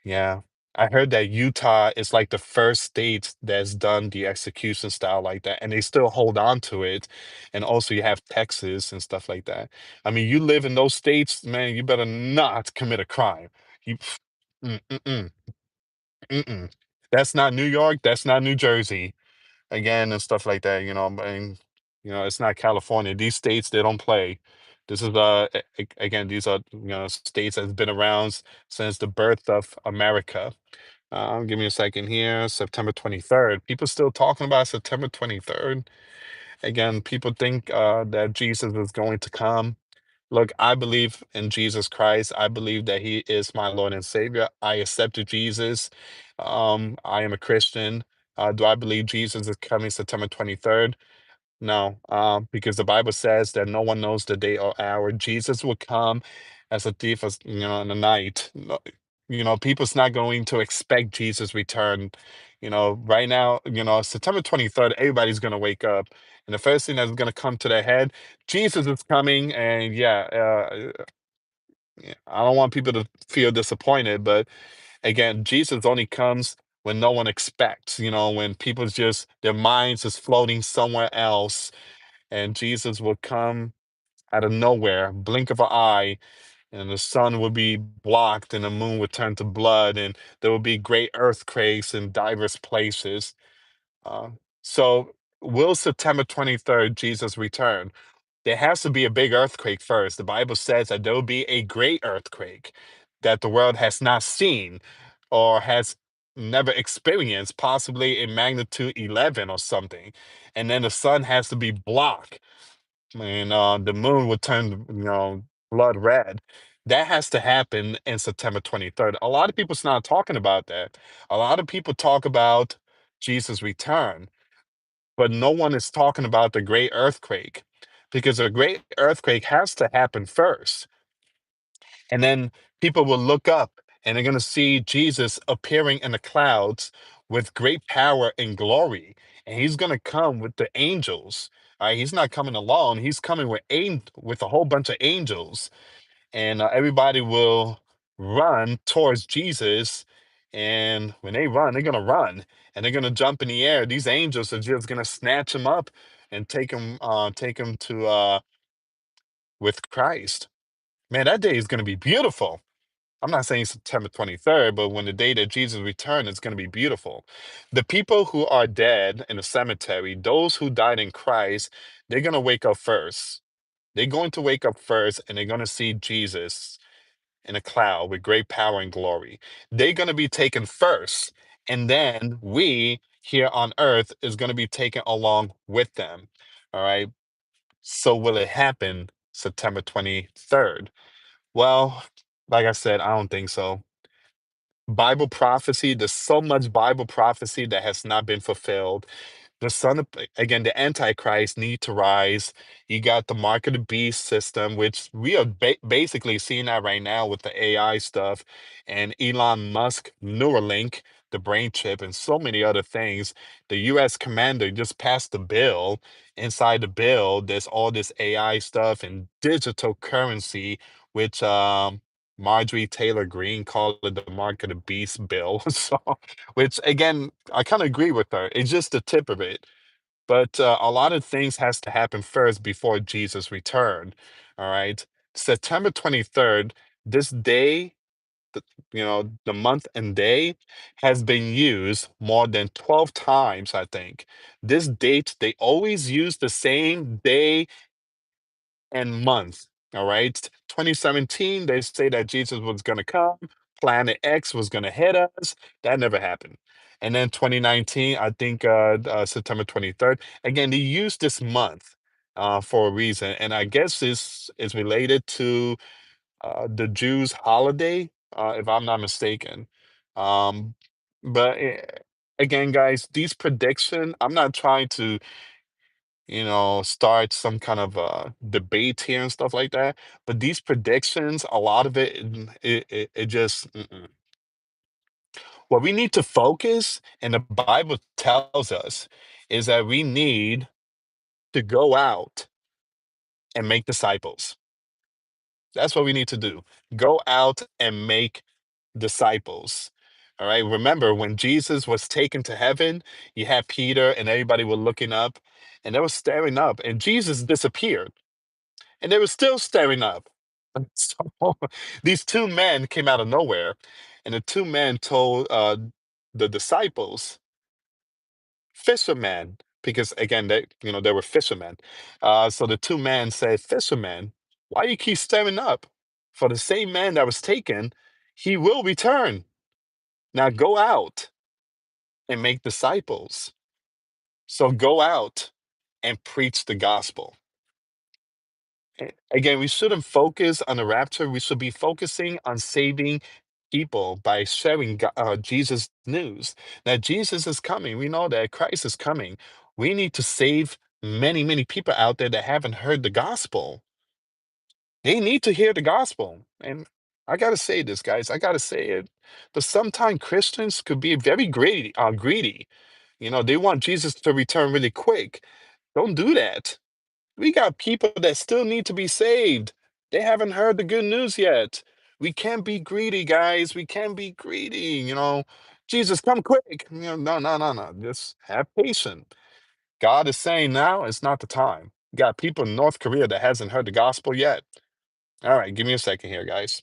yeah. I heard that Utah is like the first state that's done the execution style like that, and they still hold on to it. And also you have Texas and stuff like that. I mean, you live in those states, man, you better not commit a crime. You mm, mm, mm, mm. That's not New York, that's not New Jersey, again, and stuff like that, and it's not California. These states, they don't play. This is again, these are states that's been around since the birth of America. Give me a second here. September 23rd. People still talking about September 23rd. Again, people think that Jesus is going to come. Look, I believe in Jesus Christ. I believe that he is my Lord and Savior. I accepted Jesus. I am a Christian. Do I believe Jesus is coming September 23rd? No, because the Bible says that no one knows the day or hour. Jesus will come as a thief, as in the night. No, people's not going to expect Jesus' return. Right now, September 23rd, everybody's going to wake up, and the first thing that's going to come to their head, Jesus is coming, and yeah, yeah, I don't want people to feel disappointed, but again, Jesus only comes when no one expects. When people's just their minds is floating somewhere else, and Jesus will come out of nowhere, blink of an eye, and the sun will be blocked, and the moon will turn to blood, and there will be great earthquakes in diverse places. Uh, so, will September 23rd Jesus return? There has to be a big earthquake first. The Bible says that there will be a great earthquake that the world has not seen or has never experienced, possibly a magnitude 11 or something. And then the sun has to be blocked, and the moon would turn, blood red. That has to happen in September 23rd. A lot of people's not talking about that. A lot of people talk about Jesus' return, but no one is talking about the great earthquake, because a great earthquake has to happen first. And then people will look up and they're going to see Jesus appearing in the clouds with great power and glory. And he's going to come with the angels. All right, he's not coming alone. He's coming with a whole bunch of angels, and everybody will run towards Jesus. And when they run, they're gonna run and they're gonna jump in the air. These angels are just gonna snatch them up and take them to with Christ. Man, that day is gonna be beautiful. I'm not saying September 23rd, but when the day that Jesus returned, it's going to be beautiful. The people who are dead in the cemetery, those who died in Christ, they're going to wake up first. They're going to wake up first and they're going to see Jesus in a cloud with great power and glory. They're going to be taken first. And then we here on earth is going to be taken along with them. All right. So will it happen September 23rd? Well, like I said, I don't think so. Bible prophecy, there's so much Bible prophecy that has not been fulfilled. The son of again, the Antichrist need to rise. You got the mark of the beast system, which we are basically seeing that right now with the AI stuff and Elon Musk Neuralink, the brain chip, and so many other things. The US commander just passed the bill. Inside the bill, there's all this AI stuff and digital currency, which Marjorie Taylor Greene called it the mark of the beast bill. So, which again, I kind of agree with her. It's just the tip of it. But a lot of things has to happen first before Jesus returned. All right. September 23rd, this day, the, the month and day has been used more than 12 times, I think. This date, they always use the same day and month. All right. 2017, they say that Jesus was going to come, Planet X was going to hit us. That never happened. And then 2019, I think September 23rd. Again, they use this month for a reason. And I guess this is related to the Jews' holiday, if I'm not mistaken. Um, but again, guys, these prediction, I'm not trying to start some kind of debate here and stuff like that. But these predictions, a lot of it, it just, what we need to focus, and the Bible tells us, is that we need to go out and make disciples. That's what we need to do. Go out and make disciples. All right. Remember when Jesus was taken to heaven, you had Peter and everybody were looking up and they were staring up, and Jesus disappeared. And they were still staring up. So these two men came out of nowhere, and the two men told the disciples, fishermen, because again, they were fishermen. So the two men said, fishermen, why you keep staring up? For the same man that was taken, he will return. Now go out and make disciples. So go out and preach the gospel. Again, we shouldn't focus on the rapture. We should be focusing on saving people by sharing Jesus' news that Jesus is coming. We know that Christ is coming. We need to save many, many people out there that haven't heard the gospel. They need to hear the gospel. And I got to say this, guys. I got to say it. But sometimes Christians could be very greedy. Greedy. They want Jesus to return really quick. Don't do that. We got people that still need to be saved. They haven't heard the good news yet. We can't be greedy, guys. We can't be greedy. Jesus, come quick. No, no, no, no. Just have patience. God is saying now is not the time. You got people in North Korea that hasn't heard the gospel yet. All right, give me a second here, guys.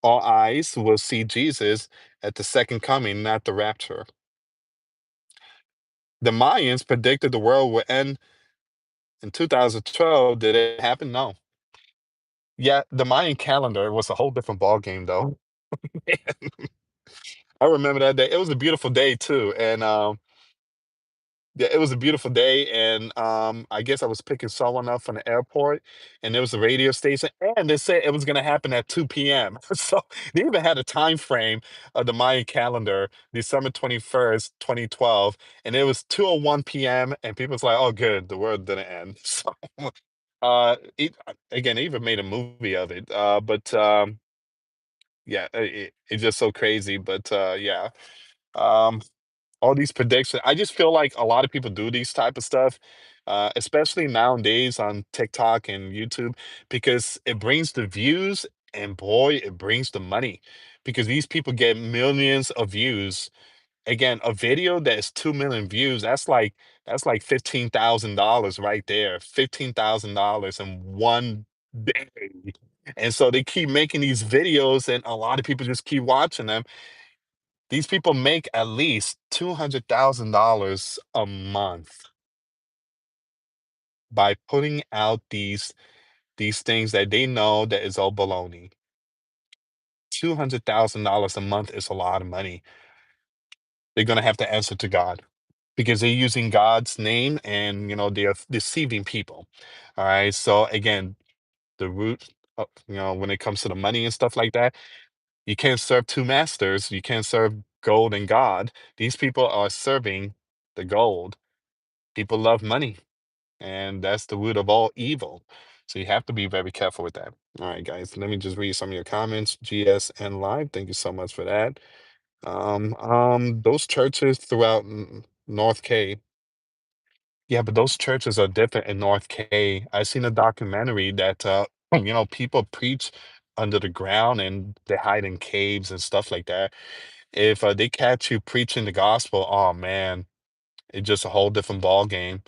All eyes will see Jesus at the second coming, not the rapture. The Mayans predicted the world would end in 2012. Did it happen? No. Yeah, the Mayan calendar was a whole different ball game, though. I remember that day. It was a beautiful day too, and yeah, it was a beautiful day. And I guess I was picking someone up from the airport, and there was a radio station, and they said it was going to happen at 2 p.m. So they even had a time frame of the Mayan calendar, December 21st, 2012, and it was 2:01 p.m. And people was like, "Oh, good, the world didn't end." So, again, they even made a movie of it. But yeah, it's just so crazy. But yeah, um, all these predictions. I just feel like a lot of people do these type of stuff especially nowadays on TikTok and YouTube, because it brings the views and boy, it brings the money because these people get millions of views. Again, a video that is 2 million views, that's like $15,000 right there. $15,000 in one day. And so they keep making these videos and a lot of people just keep watching them. These people make at least $200,000 a month by putting out these things that they know that is all baloney. $200,000 a month is a lot of money. They're gonna have to answer to God because they're using God's name and they're deceiving people. All right. So again, the root when it comes to the money and stuff like that, you can't serve two masters. You can't serve gold and God. These people are serving the gold. People love money, and that's the root of all evil. So you have to be very careful with that. All right, guys, let me just read some of your comments. GSN Live, thank you so much for that. Those churches throughout North K, yeah, but those churches are different in North K. I seen a documentary that people preach under the ground and they hide in caves and stuff like that. If they catch you preaching the gospel, oh man, it's just a whole different ball game.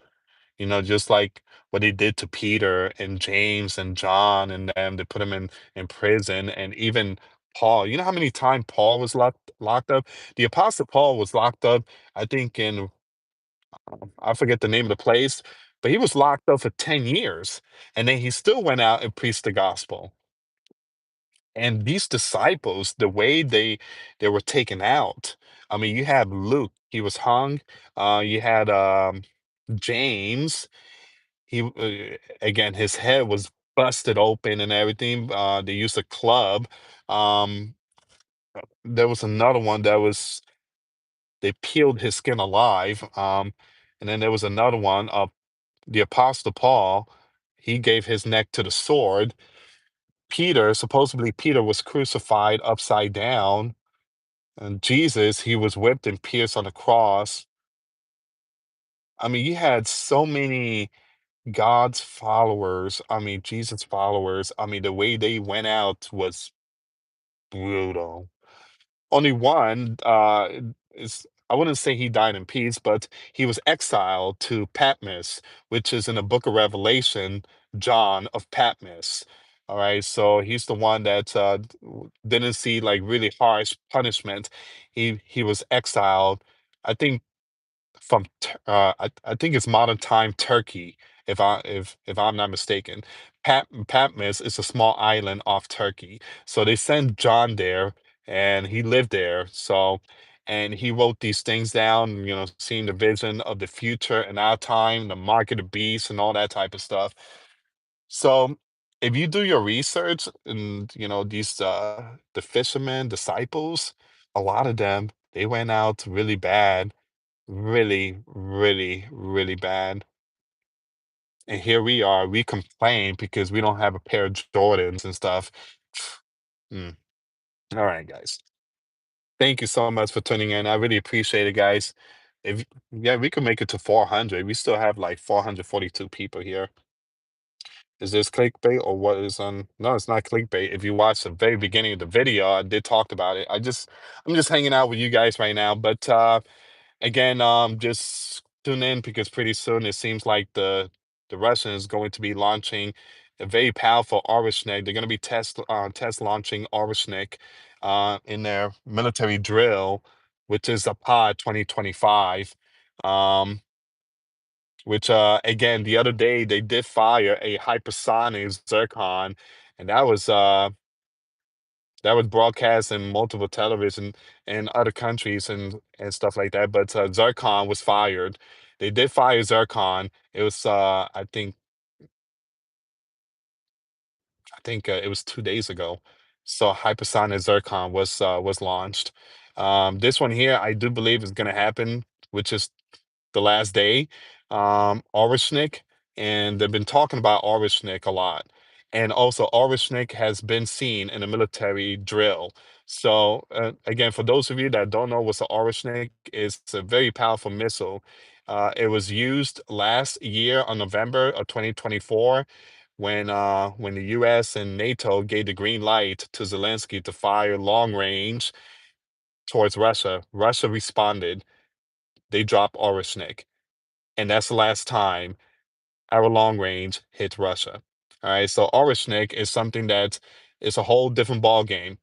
Just like what they did to Peter and James and John and them, they put them in prison, and even Paul. You know how many times Paul was locked up? The Apostle Paul was locked up, I think in I forget the name of the place, but he was locked up for 10 years, and then he still went out and preached the gospel. And these disciples, the way they were taken out, I mean, you had Luke, he was hung. You had James. Again, his head was busted open and everything. They used a club. Um, there was another one that was they peeled his skin alive. And then there was another one. The Apostle Paul, he gave his neck to the sword. Peter, supposedly Peter was crucified upside down. And Jesus, he was whipped and pierced on the cross. I mean, you had so many God's followers, I mean, Jesus followers, I mean, the way they went out was brutal. Only one is, I wouldn't say he died in peace, but he was exiled to Patmos, which is in the book of Revelation, John of Patmos. All right, so he's the one that didn't see like really harsh punishment. He was exiled. I think from I think it's modern time Turkey, if I'm not mistaken. Patmos is a small island off Turkey. So they sent John there and he lived there. So and he wrote these things down, seeing the vision of the future and our time, the mark of the beast and all that type of stuff. So if you do your research and these the fishermen, disciples, a lot of them they went out really bad. Really, really, really bad. And here we are, we complain because we don't have a pair of Jordans and stuff. Mm. All right, guys. Thank you so much for tuning in. I really appreciate it, guys. If Yeah, we can make it to 400. We still have like 442 people here. Is this clickbait or what is on? No, it's not clickbait. If you watch the very beginning of the video, I did talk about it. I'm just hanging out with you guys right now, but again, just tune in because pretty soon it seems like the Russian is going to be launching a very powerful Orishnik. They're going to be test launching Orishnik in their military drill, which is Zapad 2025. Um, which again the other day they did fire a hypersonic zircon, and that was broadcast in multiple television in other countries and stuff like that. But Zircon was fired. They did fire Zircon. It was I think it was 2 days ago. So hypersonic Zircon was launched. This one here I do believe is going to happen, which is the last day. Orishnik, and they've been talking about Orishnik a lot. And also, Orishnik has been seen in a military drill. So, again, for those of you that don't know what's an Orishnik, it's a very powerful missile. It was used last year on November of 2024 when the US and NATO gave the green light to Zelensky to fire long range towards Russia. Russia responded. They dropped Orishnik. And that's the last time our long range hit Russia. All right. So Orishnik is something that is a whole different ball game.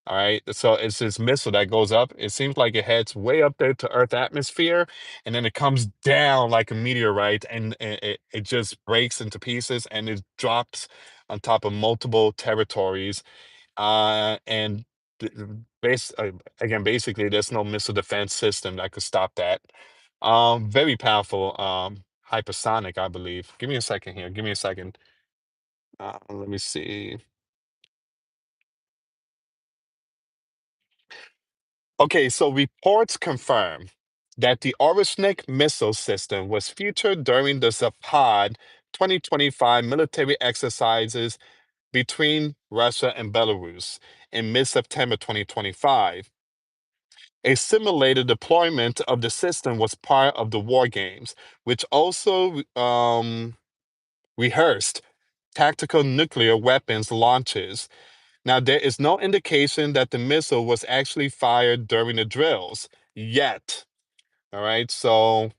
All right. So it's this missile that goes up. It seems like it heads way up there to Earth atmosphere, and then it comes down like a meteorite, and it just breaks into pieces, and it drops on top of multiple territories. And th- base again, basically, there's no missile defense system that could stop that. Very powerful. Hypersonic, I believe. Give me a second here. Give me a second. Let me see. Okay, so reports confirm that the Orishnik missile system was featured during the Zapad 2025 military exercises between Russia and Belarus in mid-September 2025. A simulated deployment of the system was part of the war games, which also rehearsed tactical nuclear weapons launches. Now, there is no indication that the missile was actually fired during the drills yet. All right, so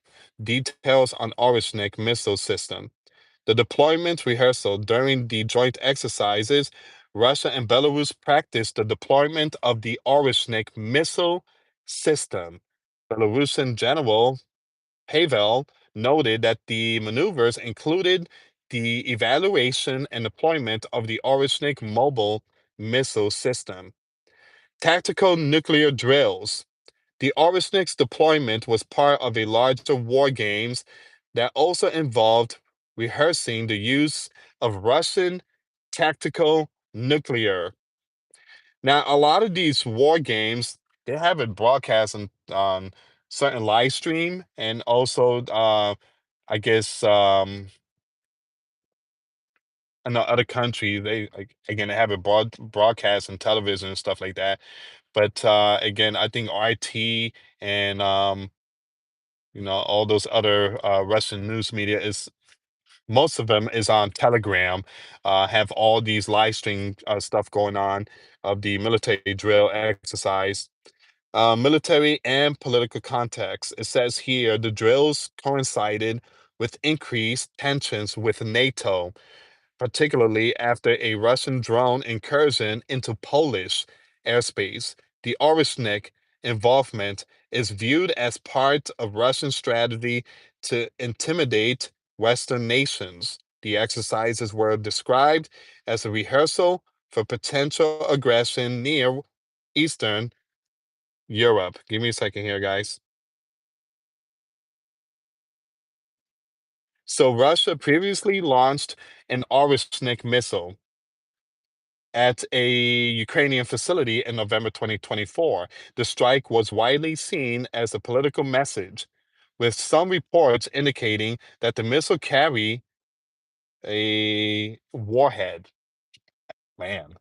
details on Orishnik missile system. The deployment rehearsal during the joint exercises, Russia and Belarus practiced the deployment of the Orishnik missile system. Belarusian General Pavel noted that the maneuvers included the evaluation and deployment of the Orishnik mobile missile system. Tactical nuclear drills. The Orishnik's deployment was part of a larger war games that also involved rehearsing the use of Russian tactical nuclear. Now, a lot of these war games, they have it broadcast on certain live stream, and also I guess in the other country they like, again they have it broadcast on television and stuff like that. But again, I think RT and all those other Russian news media is most of them is on Telegram, have all these live stream stuff going on of the military drill exercise. Military and political context. It says here the drills coincided with increased tensions with NATO, particularly after a Russian drone incursion into Polish airspace. The Orishnik involvement is viewed as part of Russian strategy to intimidate Western nations. The exercises were described as a rehearsal for potential aggression near Eastern Europe. Give me a second here, guys. So Russia previously launched an Orishnik missile at a Ukrainian facility in November 2024. The strike was widely seen as a political message, with some reports indicating that the missile carried a warhead. Man.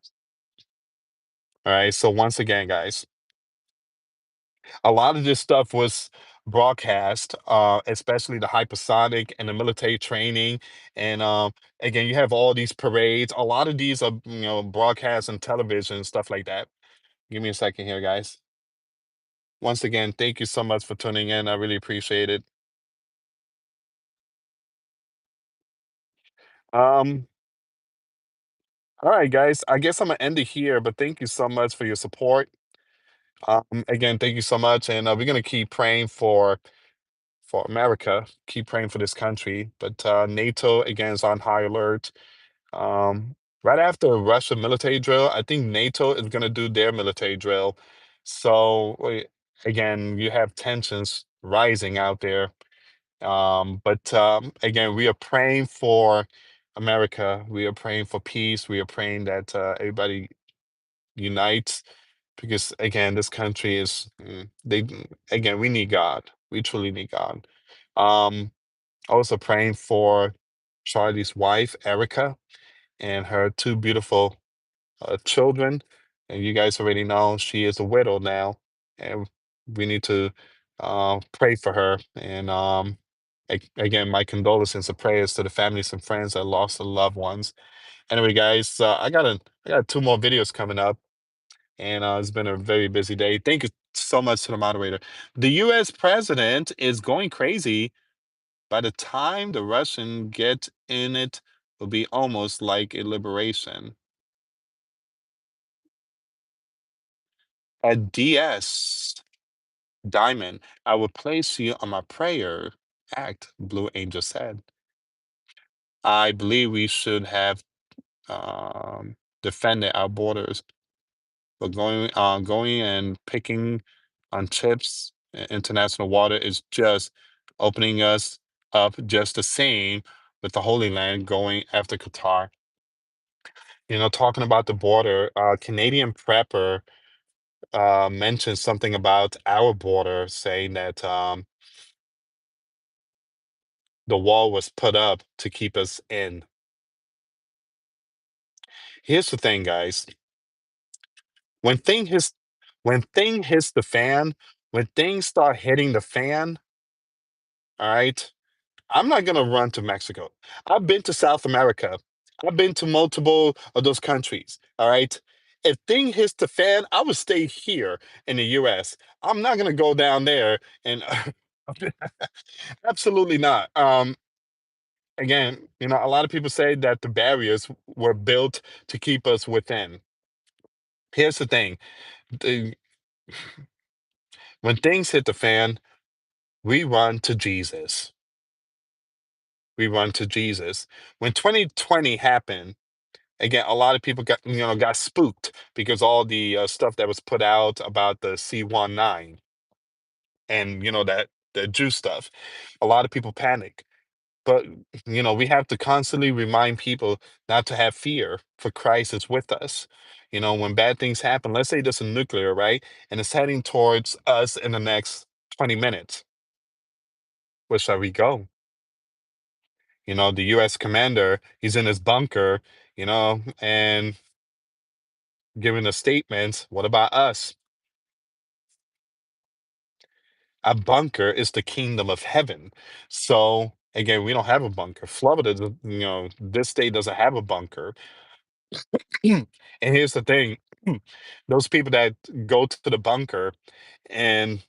All right. So once again, guys, a lot of this stuff was broadcast, especially the hypersonic and the military training. And again, you have all these parades. A lot of these are, broadcast on television and stuff like that. Give me a second here, guys. Once again, thank you so much for tuning in. I really appreciate it. Um, all right, guys. I guess I'm gonna end it here, but thank you so much for your support. Again, thank you so much, and we're gonna keep praying for America. Keep praying for this country. But NATO again is on high alert. Right after Russia military drill, I think NATO is gonna do their military drill. So again, you have tensions rising out there. But again, we are praying for America. We are praying for peace. We are praying that everybody unites because again, this country is again, we need God. We truly need God. Um, also praying for Charlie's wife, Erica, and her two beautiful children. And you guys already know she is a widow now, and we need to pray for her. And again, my condolences and prayers to the families and friends that lost their loved ones. Anyway, guys, I got two more videos coming up, and it's been a very busy day. Thank you so much to the moderator. The U.S. president is going crazy. By the time the Russian get in it, will be almost like a liberation. At DS Diamond, I will place you on my prayer act, Blue Angel said. I believe we should have defended our borders, but going and picking on chips in international water is just opening us up just the same with the Holy Land going after Qatar. Talking about the border, Canadian prepper mentioned something about our border, saying that the wall was put up to keep us in. Here's the thing, guys. When thing hits, when thing hits the fan, when things start hitting the fan, all right, I'm not gonna run to Mexico. I've been to South America. I've been to multiple of those countries. All right. If thing hits the fan, I would stay here in the U.S. I'm not gonna go down there and absolutely not. Again, a lot of people say that the barriers were built to keep us within. Here's the thing. the- when things hit the fan, we run to Jesus. We run to Jesus. When 2020 happened, again, a lot of people got spooked because all the stuff that was put out about the C19 and that the Jew stuff. A lot of people panic. But we have to constantly remind people not to have fear, for Christ is with us. When bad things happen, let's say there's a nuclear, right? And it's heading towards us in the next 20 minutes. Where shall we go? The US commander, he's in his bunker, and giving a statement. What about us? A bunker is the kingdom of heaven. So again, we don't have a bunker. Florida, this state doesn't have a bunker. And here's the thing, those people that go to the bunker and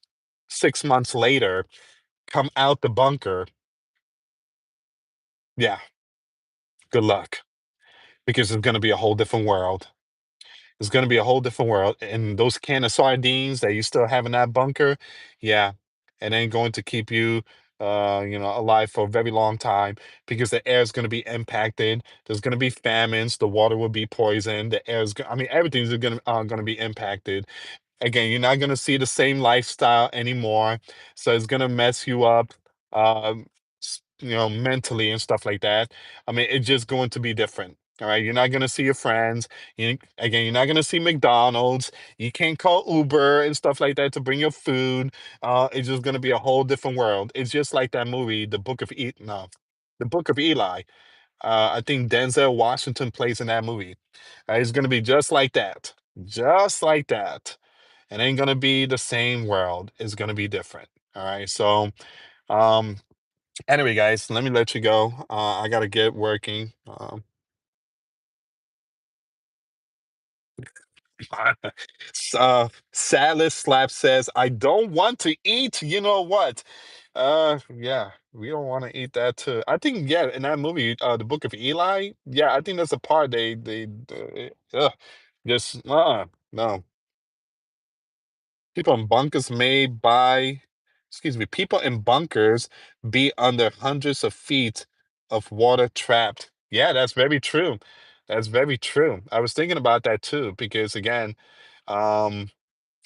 6 months later come out the bunker, yeah, good luck, because it's going to be a whole different world. It's going to be a whole different world. And those can of sardines that you still have in that bunker, yeah, it ain't going to keep you, alive for a very long time, because the air is going to be impacted. There's going to be famines. The water will be poisoned. The air is, I mean, everything's going to be impacted. Again, you're not gonna see the same lifestyle anymore, so it's gonna mess you up, mentally and stuff like that. I mean, it's just going to be different. All right, you're not gonna see your friends. Again, you're not gonna see McDonald's. You can't call Uber and stuff like that to bring your food. It's just gonna be a whole different world. It's just like that movie, The Book of Eli. I think Denzel Washington plays in that movie. It's gonna be just like that. It ain't gonna be the same world. It's gonna be different. All right. So, um, anyway, guys, let me let you go. I gotta get working. Sadless Slap says, "I don't want to eat. You know what? Yeah, we don't want to eat that too. I think, yeah, in that movie, the Book of Eli. Yeah, I think that's a part just no. People in bunkers may by, excuse me, people in bunkers be under hundreds of feet of water trapped. Yeah, that's very true. That's very true. I was thinking about that too, because again, um,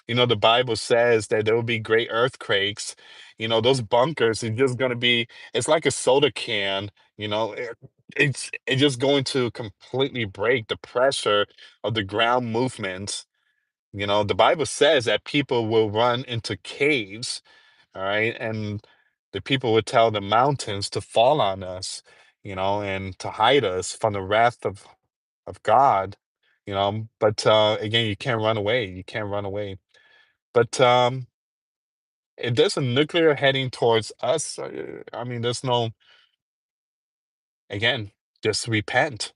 the Bible says that there will be great earthquakes. Those bunkers are just going to be, it's like a soda can, it's just going to completely break the pressure of the ground movement. The Bible says that people will run into caves, all right, and the people would tell the mountains to fall on us, and to hide us from the wrath of of God, but again, you can't run away. You can't run away. But if there's a nuclear heading towards us, I mean, there's no, again, just repent.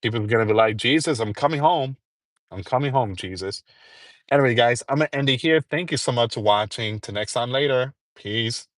People are going to be like, Jesus, I'm coming home. I'm coming home, Jesus. Anyway, guys, I'm going to end it here. Thank you so much for watching. Till next time later. Peace.